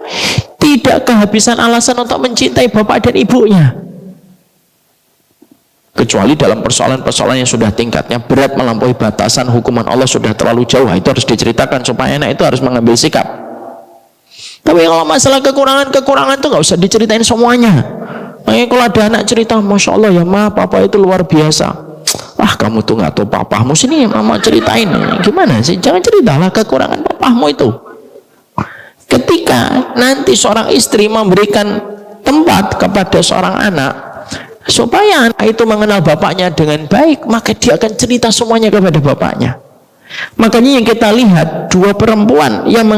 tidak kehabisan alasan untuk mencintai bapak dan ibunya. Kecuali dalam persoalan-persoalan yang sudah tingkatnya berat melampaui batasan, hukuman Allah sudah terlalu jauh, itu harus diceritakan supaya anak itu harus mengambil sikap. Tapi kalau masalah kekurangan-kekurangan itu nggak usah diceritain semuanya. Makanya kalau ada anak cerita, Masya Allah ya ma, papa itu luar biasa. Ah kamu tuh nggak tahu papamu, sini mama ceritain. Gimana sih? Jangan ceritalah kekurangan papamu itu. Ketika nanti seorang istri memberikan tempat kepada seorang anak, supaya anak itu mengenal bapaknya dengan baik, maka dia akan cerita semuanya kepada bapaknya. Makanya yang kita lihat, dua perempuan yang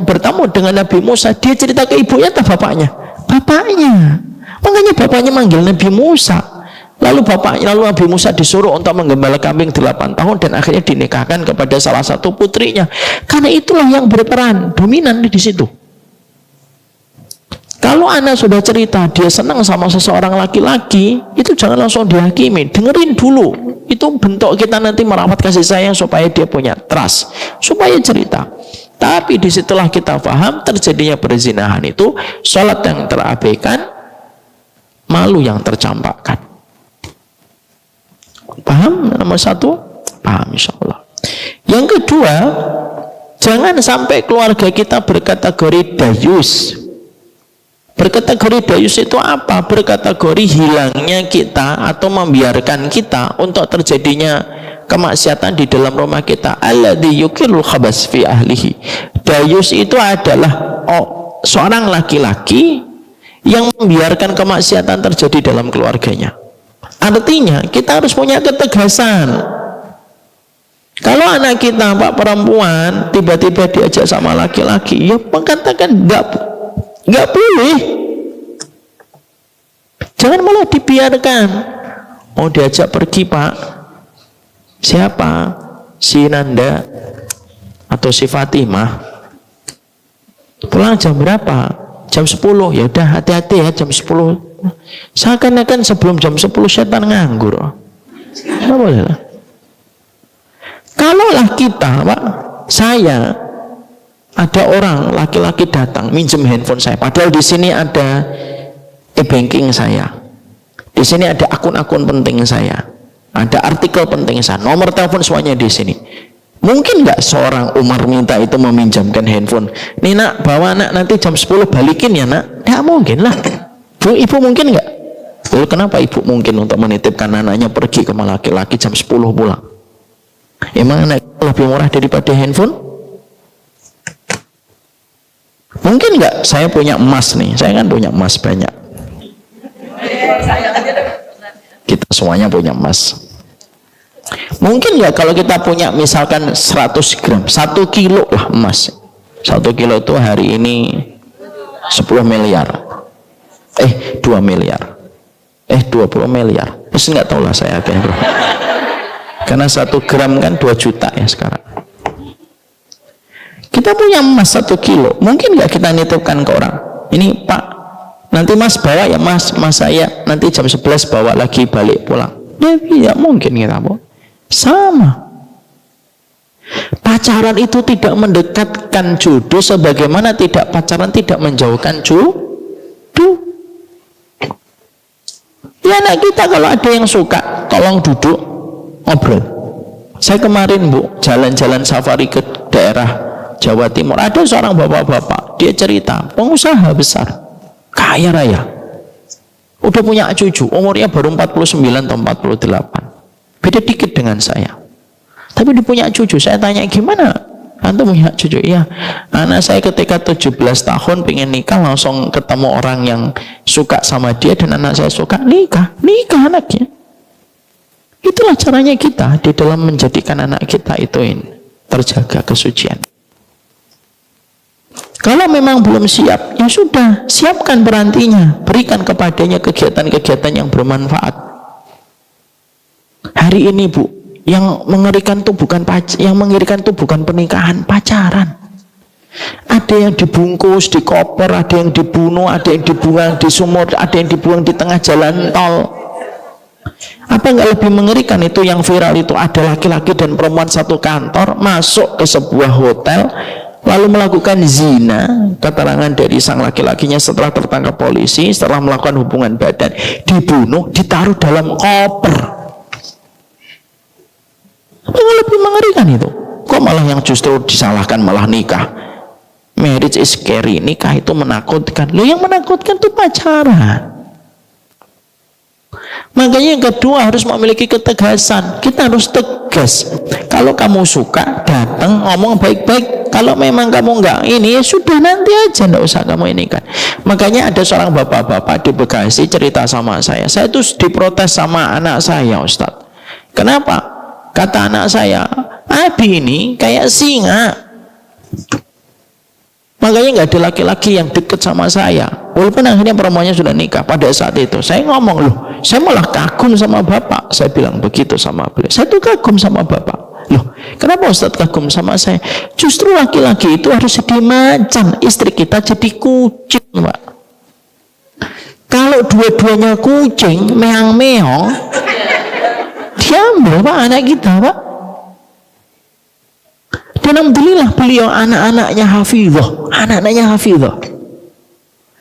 bertemu dengan Nabi Musa, dia cerita ke ibunya atau bapaknya? Bapaknya. Makanya bapaknya manggil Nabi Musa. Lalu Nabi Musa disuruh untuk menggembala kambing 8 tahun dan akhirnya dinikahkan kepada salah satu putrinya. Karena itulah yang berperan dominan di situ. Kalau anak sudah cerita dia senang sama seseorang laki-laki, itu jangan langsung dihakimi, dengerin dulu. Itu bentuk kita nanti merawat kasih sayang supaya dia punya trust, supaya cerita. Tapi disitulah kita paham terjadinya perzinahan itu sholat yang terabaikan, malu yang tercampakkan. Paham? Nomor satu, paham insya Allah. Yang kedua, jangan sampai keluarga kita berkategori dayus. Berkategori dayus itu apa? Berkategori hilangnya kita atau membiarkan kita untuk terjadinya kemaksiatan di dalam rumah kita. Alladzi yukirul khabas fi ahlihi. Dayus itu adalah seorang laki-laki yang membiarkan kemaksiatan terjadi dalam keluarganya. Artinya kita harus punya ketegasan. Kalau anak kita Pak perempuan tiba-tiba diajak sama laki-laki, ya mengatakan nggak boleh. Jangan malah dibiarkan. Mau diajak pergi Pak, siapa? Si Nanda atau si Fatimah. Pulang jam berapa? Jam 10. Ya udah hati-hati ya jam 10. Seakan-akan sebelum jam 10 setan nganggur. Nggak boleh lah. Kalaulah kita, Pak, saya ada orang laki-laki datang minjem handphone saya, padahal di sini ada e-banking saya, di sini ada akun-akun penting saya, ada artikel penting saya, nomor telepon semuanya di sini. Mungkin nggak seorang Umar minta itu meminjamkan handphone? Nih nak, bawa nak, nanti jam 10 balikin ya nak. Nggak mungkin lah. Bu, ibu mungkin nggak? Lalu kenapa ibu mungkin untuk menitipkan anaknya pergi ke laki-laki jam 10 pulang? Emang anak lebih murah daripada handphone? Mungkin nggak? Saya punya emas nih, saya kan punya emas banyak. Kita semuanya punya emas. Mungkin nggak kalau kita punya misalkan 100 gram, 1 kilo lah emas. 1 kilo itu hari ini 10 miliar. 2 miliar. 20 miliar. Terus nggak tahu lah saya akhirnya bro. Karena 1 gram kan 2 juta ya sekarang. Kita punya emas 1 kilo. Mungkin nggak kita nitipkan ke orang? Ini Pak, nanti Mas bawa ya Mas saya nanti jam 11 bawa lagi balik pulang. Ya tidak mungkin kita Bu. Sama. Pacaran itu tidak mendekatkan jodoh sebagaimana pacaran tidak menjauhkan jodoh. Ya anak kita kalau ada yang suka, tolong duduk ngobrol. Saya kemarin Bu jalan-jalan safari ke daerah Jawa Timur, ada seorang bapak-bapak, dia cerita pengusaha besar, kaya raya, udah punya cucu, umurnya baru 49 atau 48. Beda dikit dengan saya. Tapi dia punya cucu. Saya tanya, gimana? Antum punya cucu? Iya. Anak saya ketika 17 tahun pengen nikah, langsung ketemu orang yang suka sama dia dan anak saya suka, nikah anaknya. Itulah caranya kita di dalam menjadikan anak kita itu terjaga kesucian. Kalau memang belum siap, ya sudah, siapkan perantinya, berikan kepadanya kegiatan-kegiatan yang bermanfaat. Hari ini Bu, Yang mengerikan itu bukan pernikahan, pacaran. Ada yang dibungkus, dikoper, ada yang dibunuh, ada yang dibuang di sumur, ada yang dibuang di tengah jalan tol. Apa nggak lebih mengerikan itu yang viral itu, ada laki-laki dan perempuan satu kantor masuk ke sebuah hotel lalu melakukan zina, keterangan dari sang laki-lakinya setelah tertangkap polisi, setelah melakukan hubungan badan, dibunuh, ditaruh dalam koper. Apa yang lebih mengerikan itu? Kok malah yang justru disalahkan malah nikah? Marriage is scary, nikah itu menakutkan. Loh, yang menakutkan itu pacaran. Makanya yang kedua harus memiliki ketegasan. Kita harus tegas. Kalau kamu suka, datang ngomong baik-baik. Kalau memang kamu enggak ini, ya sudah, nanti aja, enggak usah kamu ini kan. Makanya ada seorang bapak-bapak di Bekasi cerita sama saya tuh diprotes sama anak saya, Ustadz. Kenapa? Kata anak saya, Abi ini kayak singa. Makanya nggak ada laki-laki yang deket sama saya, walaupun akhirnya perempuannya sudah nikah. Pada saat itu saya ngomong, loh, saya malah kagum sama bapak. Saya bilang begitu sama beliau, saya tuh kagum sama bapak. Loh, kenapa Ustadz kagum sama saya? Justru laki-laki itu harus jadi macan, istri kita jadi kucing, Pak. Kalau dua-duanya kucing, meong-meong, diambil Pak anak kita, Pak. Dan alhamdulillah beliau anak-anaknya hafidhah.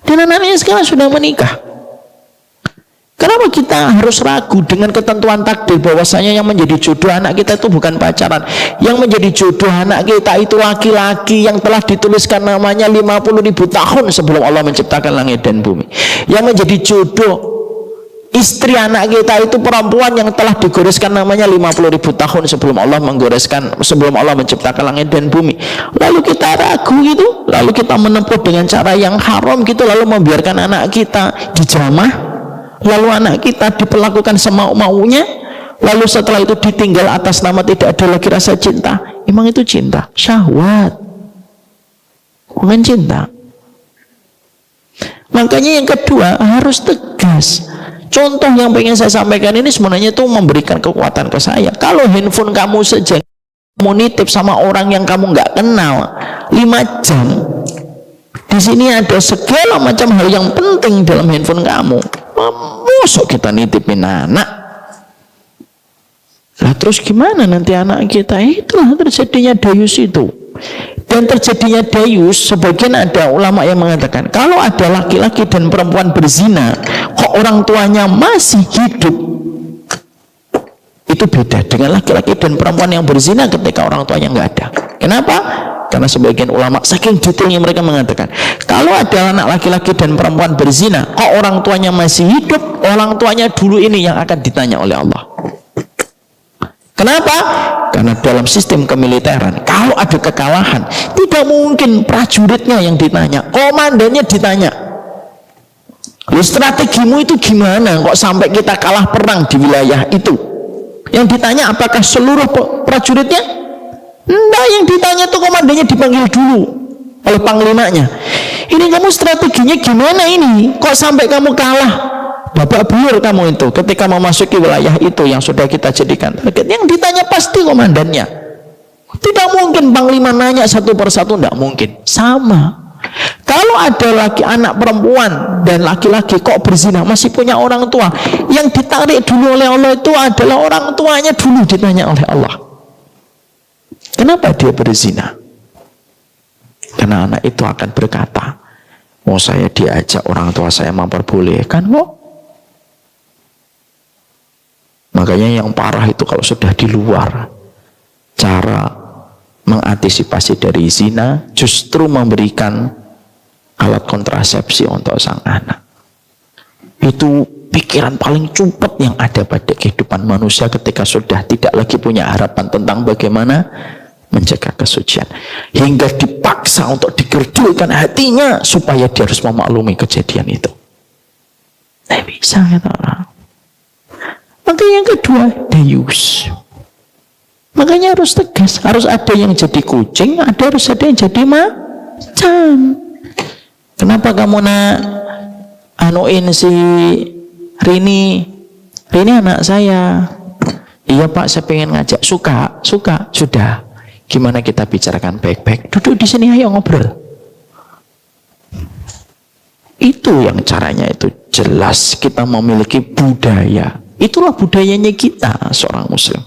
Dan anaknya sekarang sudah menikah. Kenapa kita harus ragu dengan ketentuan takdir bahwasanya yang menjadi jodoh anak kita itu bukan pacaran? Yang menjadi jodoh anak kita itu laki-laki yang telah dituliskan namanya 50.000 tahun sebelum Allah menciptakan langit dan bumi. Yang menjadi jodoh istri anak kita itu perempuan yang telah digoreskan namanya 50.000 tahun sebelum Allah menciptakan langit dan bumi. Lalu kita ragu gitu, lalu kita menempuh dengan cara yang haram gitu, lalu membiarkan anak kita dijamah, lalu anak kita diperlakukan semau-maunya, lalu setelah itu ditinggal atas nama tidak ada lagi rasa cinta. Emang itu cinta? Syahwat, bukan cinta. Makanya yang kedua harus tegas. Contoh yang pengen saya sampaikan ini sebenarnya itu memberikan kekuatan ke saya. Kalau handphone kamu saja kamu nitip sama orang yang kamu nggak kenal 5 jam, di sini ada segala macam hal yang penting dalam handphone kamu. Masuk kita nitipin anak. Lah terus gimana nanti anak kita? Itulah terjadinya dayus itu. Dan terjadinya dayus, sebagian ada ulama yang mengatakan kalau ada laki-laki dan perempuan berzina kok orang tuanya masih hidup, itu beda dengan laki-laki dan perempuan yang berzina ketika orang tuanya nggak ada. Kenapa? Karena sebagian ulama saking detailnya mereka mengatakan kalau ada anak laki-laki dan perempuan berzina kok orang tuanya masih hidup, orang tuanya dulu ini yang akan ditanya oleh Allah. Kenapa? Karena dalam sistem kemiliteran kalau ada kekalahan tidak mungkin prajuritnya yang ditanya, komandannya ditanya. Lalu strategimu itu gimana kok sampai kita kalah perang di wilayah itu? Yang ditanya apakah seluruh prajuritnya? Enggak, yang ditanya itu komandannya dipanggil dulu oleh panglimanya. Ini kamu strateginya gimana ini? Kok sampai kamu kalah? Babak belur kamu itu ketika memasuki wilayah itu yang sudah kita jadikan target. Yang ditanya pasti komandannya. Tidak mungkin panglima nanya satu persatu, tidak mungkin. Sama. Kalau ada anak perempuan dan laki-laki kok berzina masih punya orang tua, yang ditarik dulu oleh Allah itu adalah orang tuanya dulu ditanya oleh Allah. Kenapa dia berzina? Karena anak itu akan berkata, mau saya diajak orang tua saya memperbolehkan kok. Makanya yang parah itu kalau sudah di luar, cara mengantisipasi dari zina justru memberikan alat kontrasepsi untuk sang anak. Itu pikiran paling cepat yang ada pada kehidupan manusia ketika sudah tidak lagi punya harapan tentang bagaimana menjaga kesucian, hingga dipaksa untuk dikerdilkan hatinya supaya dia harus memaklumi kejadian itu. Tidak bisa kata orang. Maka yang kedua, dayus. Makanya harus tegas, harus ada yang jadi kucing, harus ada yang jadi macan. Kenapa kamu anuin si Rini anak saya Iya Pak, saya pengen ngajak. Suka. Sudah. Gimana kita bicarakan baik-baik? Duduk di sini, ayo ngobrol. Itu yang caranya itu jelas. Kita memiliki budaya. Itulah budayanya kita seorang muslim.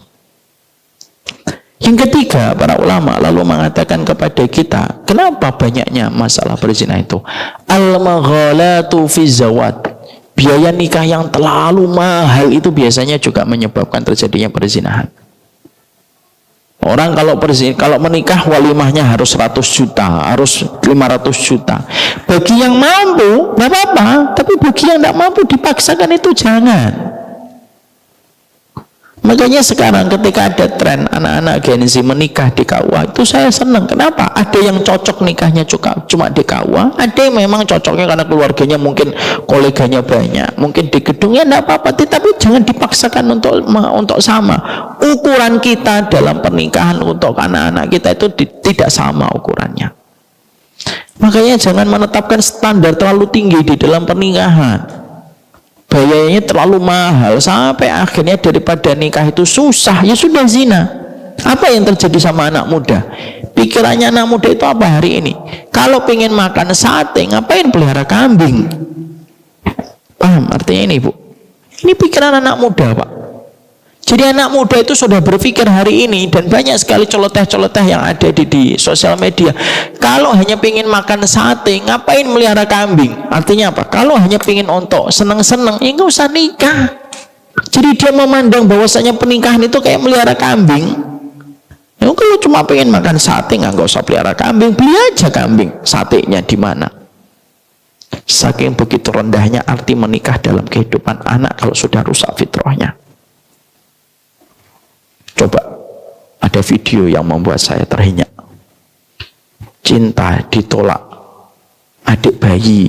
Yang ketiga, para ulama lalu mengatakan kepada kita, kenapa banyaknya masalah berzina itu? Al-maghalatu fi zawat. Biaya nikah yang terlalu mahal itu biasanya juga menyebabkan terjadinya perzinahan. Orang kalau menikah walimahnya harus 100 juta, harus 500 juta. Bagi yang mampu, nggak apa-apa. Tapi bagi yang tidak mampu dipaksakan itu jangan. Makanya sekarang ketika ada tren anak-anak Gen Z menikah di KUA, itu saya senang. Kenapa? Ada yang cocok nikahnya cuma di KUA, ada yang memang cocoknya karena keluarganya mungkin koleganya banyak, mungkin di gedungnya tidak apa-apa, tapi jangan dipaksakan untuk sama. Ukuran kita dalam pernikahan untuk anak-anak kita itu tidak sama ukurannya. Makanya jangan menetapkan standar terlalu tinggi di dalam pernikahan. Biayanya terlalu mahal sampai akhirnya daripada nikah itu susah, ya sudah zina. Apa yang terjadi sama anak muda? Pikirannya anak muda itu apa hari ini? Kalau pengen makan sate, ngapain pelihara kambing? Paham artinya ini, Bu? Ini pikiran anak muda, Pak. Jadi anak muda itu sudah berpikir hari ini, dan banyak sekali celoteh-celoteh yang ada di sosial media. Kalau hanya pengen makan sate, ngapain melihara kambing? Artinya apa? Kalau hanya pengen ontok, seneng-seneng, ya nggak usah nikah. Jadi dia memandang bahwasanya pernikahan itu kayak melihara kambing. Ya, kalau cuma pengen makan sate, nggak usah pelihara kambing, beli aja kambing. Satenya di mana? Saking begitu rendahnya arti menikah dalam kehidupan anak kalau sudah rusak fitrahnya. Coba, ada video yang membuat saya terhenyak. Cinta ditolak. Adik bayi.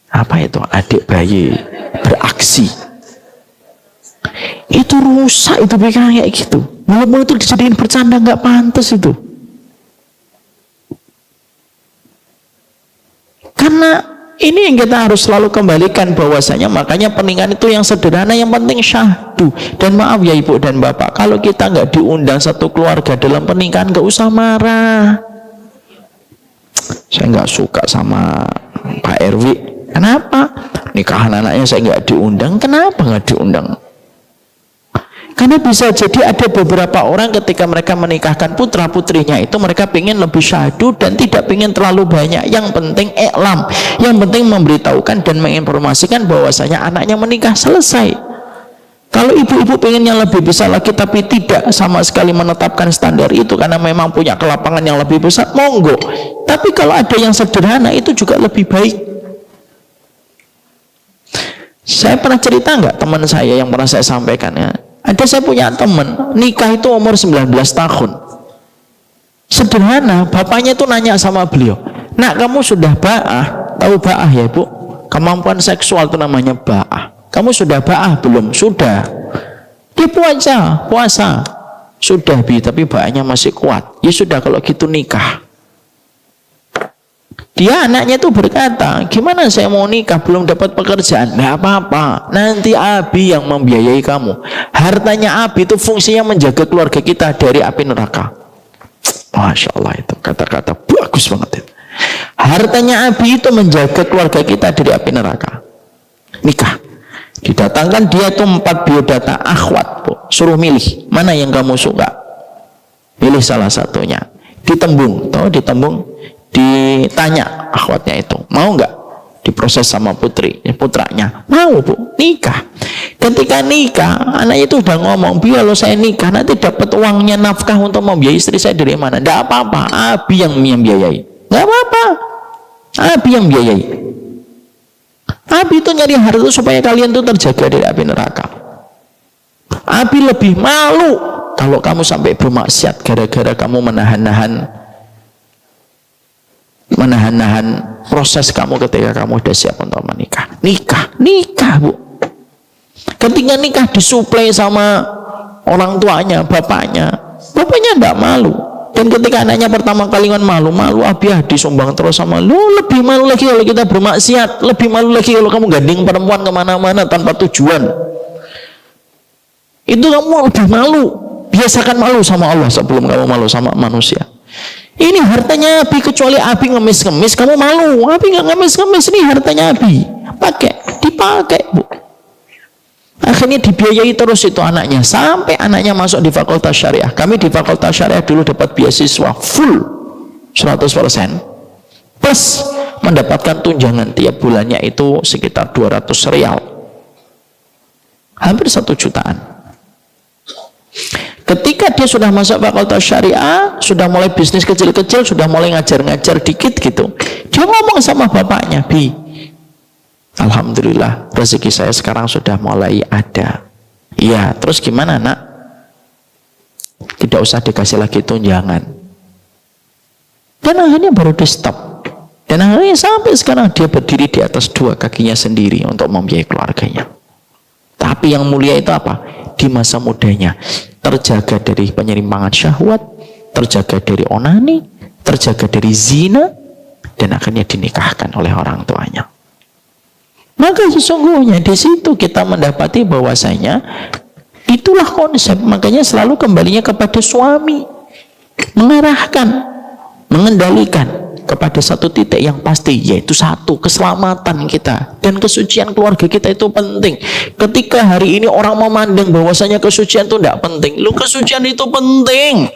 Apa itu? Adik bayi beraksi. Itu rusak, itu pikiran kayak gitu. Walaupun itu dijadiin bercanda, nggak pantas itu. Karena ini yang kita harus selalu kembalikan bahwasanya makanya pernikahan itu yang sederhana, yang penting syahdu. Dan maaf ya Ibu dan Bapak, kalau kita nggak diundang satu keluarga dalam pernikahan, nggak usah marah. Saya nggak suka sama Pak RW. Kenapa? Nikahan anaknya saya nggak diundang. Kenapa nggak diundang? Karena bisa jadi ada beberapa orang ketika mereka menikahkan putra putrinya itu mereka ingin lebih syahdu dan tidak ingin terlalu banyak. Yang penting iklam, yang penting memberitahukan dan menginformasikan bahwasanya anaknya menikah, selesai. Kalau ibu-ibu pengennya lebih besar lagi tapi tidak sama sekali menetapkan standar itu karena memang punya kelapangan yang lebih besar, monggo. Tapi kalau ada yang sederhana itu juga lebih baik. Saya pernah cerita nggak teman saya yang pernah saya sampaikan ya? Ada saya punya teman nikah itu umur 19 tahun. Sederhana, bapaknya itu nanya sama beliau, "Nak, kamu sudah ba'ah?" Tahu ba'ah ya, Bu? Kemampuan seksual itu namanya ba'ah. "Kamu sudah ba'ah belum?" "Sudah." "Dia puasa." "Sudah, Bi, tapi ba'ahnya masih kuat." "Ya sudah, kalau gitu nikah." Dia anaknya itu berkata, "Gimana saya mau nikah belum dapat pekerjaan?" "Nggak apa-apa, nanti Abi yang membiayai kamu. Hartanya Abi itu fungsinya menjaga keluarga kita dari api neraka." Masya Allah, itu kata-kata bagus banget itu. Hartanya Abi itu menjaga keluarga kita dari api neraka. Nikah. Didatangkan dia itu 4 biodata akhwat, Bu. Suruh milih mana yang kamu suka. Pilih salah satunya. Ditembung, tahu ditembung? Ditanya akhwatnya itu, mau nggak diproses sama putranya? Mau, Bu. Nikah. Ketika nikah, anaknya itu udah ngomong, "Bi, kalau saya nikah nanti dapat uangnya nafkah untuk membiayai istri saya dari mana?" "Nggak apa-apa, Abi yang membiayai." "Nggak apa-apa, Abi yang biayai." Abi itu nyari harta supaya kalian tuh terjaga dari api neraka. Abi lebih malu kalau kamu sampai bermaksiat gara-gara kamu menahan-nahan proses kamu ketika kamu udah siap untuk menikah. Nikah, Bu. Ketika nikah disuplai sama orang tuanya, bapaknya enggak malu. Dan ketika anaknya pertama kali kan malu, Abi disumbang terus sama lu. Lebih malu lagi kalau kita bermaksiat, lebih malu lagi kalau kamu gandeng perempuan kemana-mana tanpa tujuan. Itu kamu lebih malu. Biasakan malu sama Allah sebelum kamu malu sama manusia. Ini hartanya Abi, kecuali Abi ngemis-ngemis kamu malu. Abi nggak ngemis-ngemis, ini hartanya Abi. Dipakai Bu. Akhirnya dibiayai terus itu anaknya sampai anaknya masuk di fakultas syariah. Kami di fakultas syariah dulu dapat beasiswa full 100%. Plus mendapatkan tunjangan tiap bulannya itu sekitar 200 rial. Hampir 1 jutaan. Ketika dia sudah masuk fakultas syariah, sudah mulai bisnis kecil-kecil, sudah mulai ngajar-ngajar dikit gitu, dia ngomong sama bapaknya, Bi, alhamdulillah rezeki saya sekarang sudah mulai ada. Iya, terus gimana nak? Tidak usah dikasih lagi tunjangan. Dan akhirnya baru di stop. Dan akhirnya sampai sekarang dia berdiri di atas 2 kakinya sendiri untuk membiayai keluarganya. Tapi yang mulia itu apa? Di masa mudanya terjaga dari penyimpangan syahwat, terjaga dari onani, terjaga dari zina, dan akhirnya dinikahkan oleh orang tuanya. Maka sesungguhnya di situ kita mendapati bahwasanya itulah konsep. Makanya selalu kembalinya kepada suami, mengarahkan, mengendalikan kepada satu titik yang pasti, yaitu satu, keselamatan kita dan kesucian keluarga kita itu penting. Ketika hari ini orang memandang bahwasanya kesucian itu tidak penting, lu kesucian itu penting.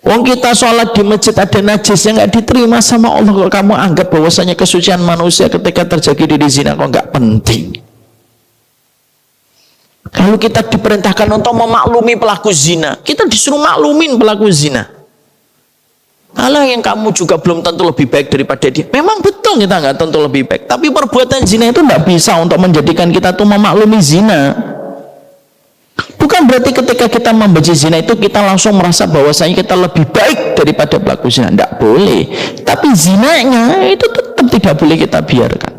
Wong kita sholat di masjid ada najis yang nggak diterima sama Allah, kok kamu anggap bahwasanya kesucian manusia ketika terjadi di zina kok nggak penting? Kalau kita diperintahkan untuk memaklumi pelaku zina, kita disuruh maklumin pelaku zina. Allah, yang kamu juga belum tentu lebih baik daripada dia. Memang betul kita nggak tentu lebih baik, tapi perbuatan zina itu nggak bisa untuk menjadikan kita tuh memaklumi zina. Bukan berarti ketika kita membenci zina itu kita langsung merasa bahwasanya kita lebih baik daripada pelaku zina. Nggak boleh. Tapi zinanya itu tetap tidak boleh kita biarkan.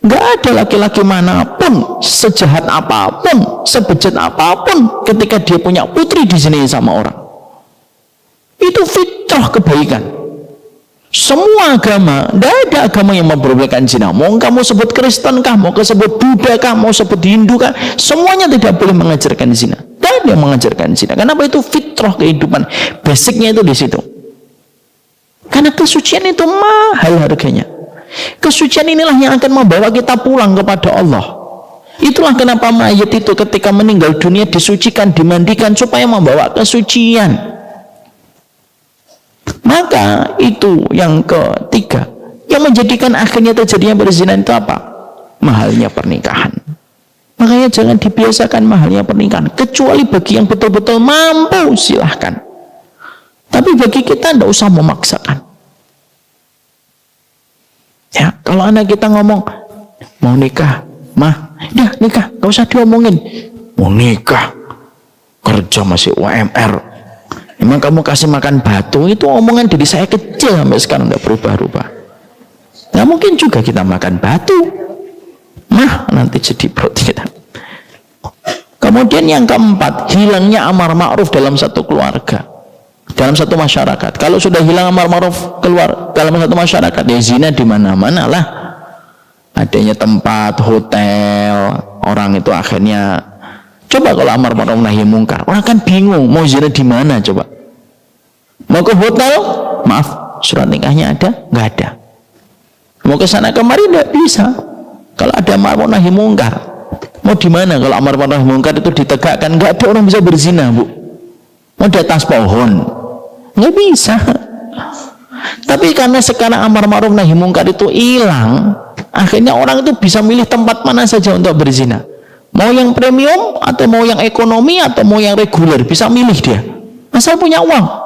Nggak ada laki-laki manapun, sejahat apapun, sebejat apapun, ketika dia punya putri di sini sama orang. Itu fitrah kebaikan. Semua agama, tidak ada agama yang memperbolehkan zina. Mau kamu sebut Kristen kah, mau sebut Buddha kah, mau sebut Hindu kah, semuanya tidak boleh mengajarkan zina. Tidak ada yang mengajarkan zina. Kenapa? Itu fitrah kehidupan. Basicnya itu di situ. Karena kesucian itu mahal harganya. Kesucian inilah yang akan membawa kita pulang kepada Allah. Itulah kenapa mayat itu ketika meninggal dunia disucikan, dimandikan supaya membawa kesucian. Maka itu yang ketiga yang menjadikan akhirnya terjadinya berzina itu apa? Mahalnya pernikahan. Makanya jangan dibiasakan mahalnya pernikahan, kecuali bagi yang betul-betul mampu, silahkan. Tapi bagi kita tidak usah memaksakan. Ya, kalau anak kita ngomong mau nikah, mah, dah nikah, gak usah diomongin. Mau nikah, kerja masih UMR. Emang kamu kasih makan batu, itu omongan dari saya kecil sampai sekarang tidak berubah-ubah. Nggak mungkin juga kita makan batu, mah nanti jadi perut kita. Kemudian yang keempat, hilangnya amar ma'ruf dalam satu keluarga, dalam satu masyarakat. Kalau sudah hilang amar ma'ruf keluar dalam satu masyarakat, ya zina di mana-mana lah. Adanya tempat, hotel, orang itu akhirnya. Coba kalau amar ma'ruf nahi mungkar, orang kan bingung mau zina di mana coba. Mau ke hotel, maaf, surat nikahnya ada? Nggak ada. Mau ke sana kemari nggak bisa. Kalau ada amar ma'ruf nahi mungkar, mau di mana? Kalau amar ma'ruf nahi mungkar itu ditegakkan, nggak ada orang bisa berzina, Bu. Mau di atas pohon, nggak bisa. Tapi karena sekarang amar ma'ruf nahi mungkar itu hilang, akhirnya orang itu bisa milih tempat mana saja untuk berzina. Mau yang premium atau mau yang ekonomi atau mau yang reguler, bisa milih dia asal punya uang.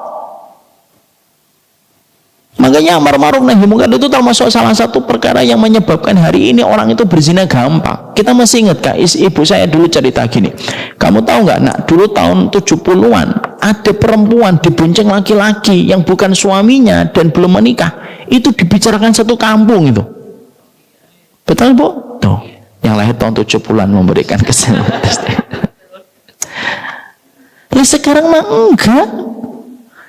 Makanya amar ma'ruf nahi mungkar itu termasuk salah satu perkara yang menyebabkan hari ini orang itu berzina gampang. Kita masih ingat kak, ibu saya dulu cerita gini, kamu tahu nggak nak, dulu tahun 70-an ada perempuan dibonceng laki-laki yang bukan suaminya dan belum menikah, itu dibicarakan satu kampung itu. Betul Bu? Tuh, yang lahir tahun 70-an memberikan kesempatan. Ya sekarang mah enggak.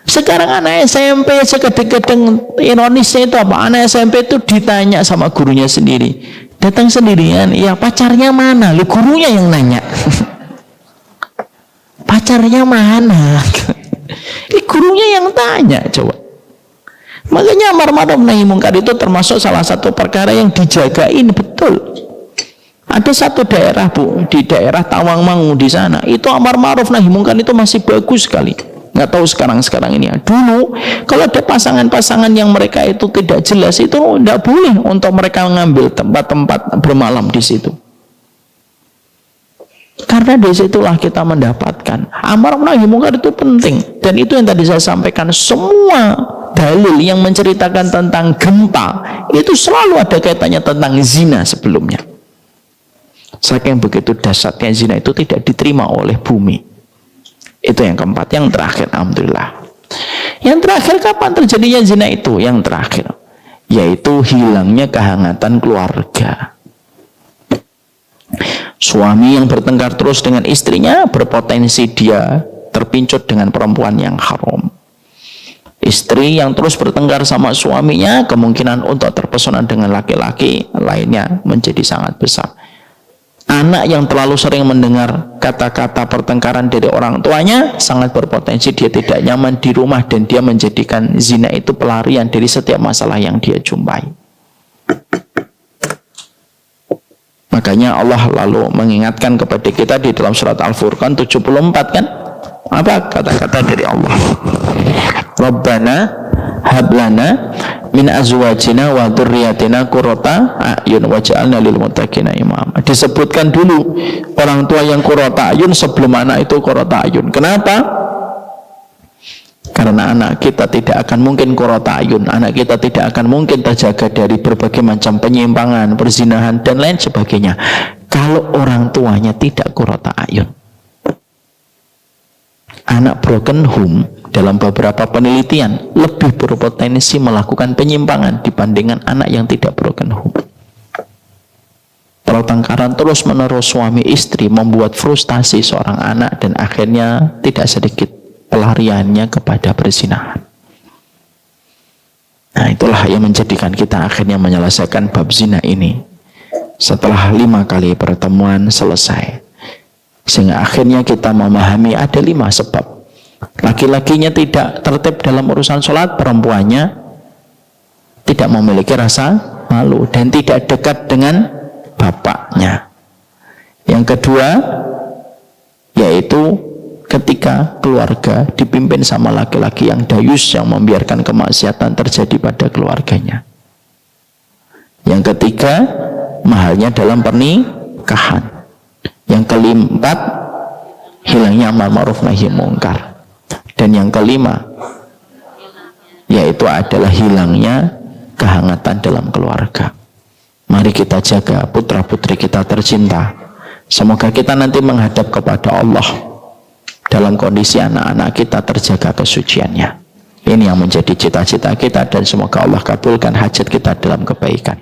Sekarang anak SMP kadang-kadang ironisnya itu apa? Anak SMP itu ditanya sama gurunya sendiri, datang sendirian, ya pacarnya mana? Lu gurunya yang nanya. ularnya mana? Ini gurunya yang tanya coba. Makanya amar ma'ruf nahi mungkar itu termasuk salah satu perkara yang dijagain betul. Ada satu daerah Bu, di daerah Tawangmangu di sana, itu amar ma'ruf nahi mungkar itu masih bagus sekali. Nggak tahu sekarang ini. Dulu kalau ada pasangan-pasangan yang mereka itu tidak jelas, itu tidak boleh untuk mereka mengambil tempat-tempat bermalam di situ. Karena di situlah kita mendapatkan amar nahi mungkar itu penting. Dan itu yang tadi saya sampaikan, semua dalil yang menceritakan tentang gempa itu selalu ada kaitannya tentang zina sebelumnya. Saking begitu dahsyatnya zina itu tidak diterima oleh bumi. Itu yang keempat. Yang terakhir, alhamdulillah. Yang terakhir, kapan terjadinya zina itu? Yang terakhir, yaitu hilangnya kehangatan keluarga. Suami yang bertengkar terus dengan istrinya berpotensi dia terpincut dengan perempuan yang haram. Istri yang terus bertengkar sama suaminya kemungkinan untuk terpesona dengan laki-laki lainnya menjadi sangat besar. Anak yang terlalu sering mendengar kata-kata pertengkaran dari orang tuanya sangat berpotensi dia tidak nyaman di rumah dan dia menjadikan zina itu pelarian dari setiap masalah yang dia jumpai. Makanya Allah lalu mengingatkan kepada kita di dalam surat Al-Furqan 74 kan? Apa kata-kata dari Allah? Rabbana hablana min azwajina wa dzurriyyatina qurrata a'yun waj'alna lil muttaqina imama. Disebutkan dulu orang tua yang qurrata a'yun sebelum anak itu qurrata a'yun. Kenapa? Karena anak kita tidak akan mungkin qurrata a'yun, anak kita tidak akan mungkin terjaga dari berbagai macam penyimpangan, perzinahan dan lain sebagainya kalau orang tuanya tidak qurrata a'yun. Anak broken home dalam beberapa penelitian lebih berpotensi melakukan penyimpangan dibandingkan anak yang tidak broken home. Pertengkaran terus menerus suami istri membuat frustasi seorang anak dan akhirnya tidak sedikit pelariannya kepada perzinahan. Nah, itulah yang menjadikan kita akhirnya menyelesaikan bab zina ini setelah 5 kali pertemuan selesai. Sehingga akhirnya kita memahami ada 5 sebab. Laki-lakinya tidak tertib dalam urusan sholat, perempuannya tidak memiliki rasa malu dan tidak dekat dengan bapaknya. Yang kedua, yaitu ketika keluarga dipimpin sama laki-laki yang dayus, yang membiarkan kemaksiatan terjadi pada keluarganya. Yang ketiga, mahalnya dalam pernikahan. Yang keempat, hilangnya amar ma'ruf nahi mungkar. Dan yang kelima, yaitu adalah hilangnya kehangatan dalam keluarga. Mari kita jaga putra-putri kita tercinta. Semoga kita nanti menghadap kepada Allah dalam kondisi anak-anak kita terjaga kesuciannya. Ini yang menjadi cita-cita kita dan semoga Allah kabulkan hajat kita dalam kebaikan.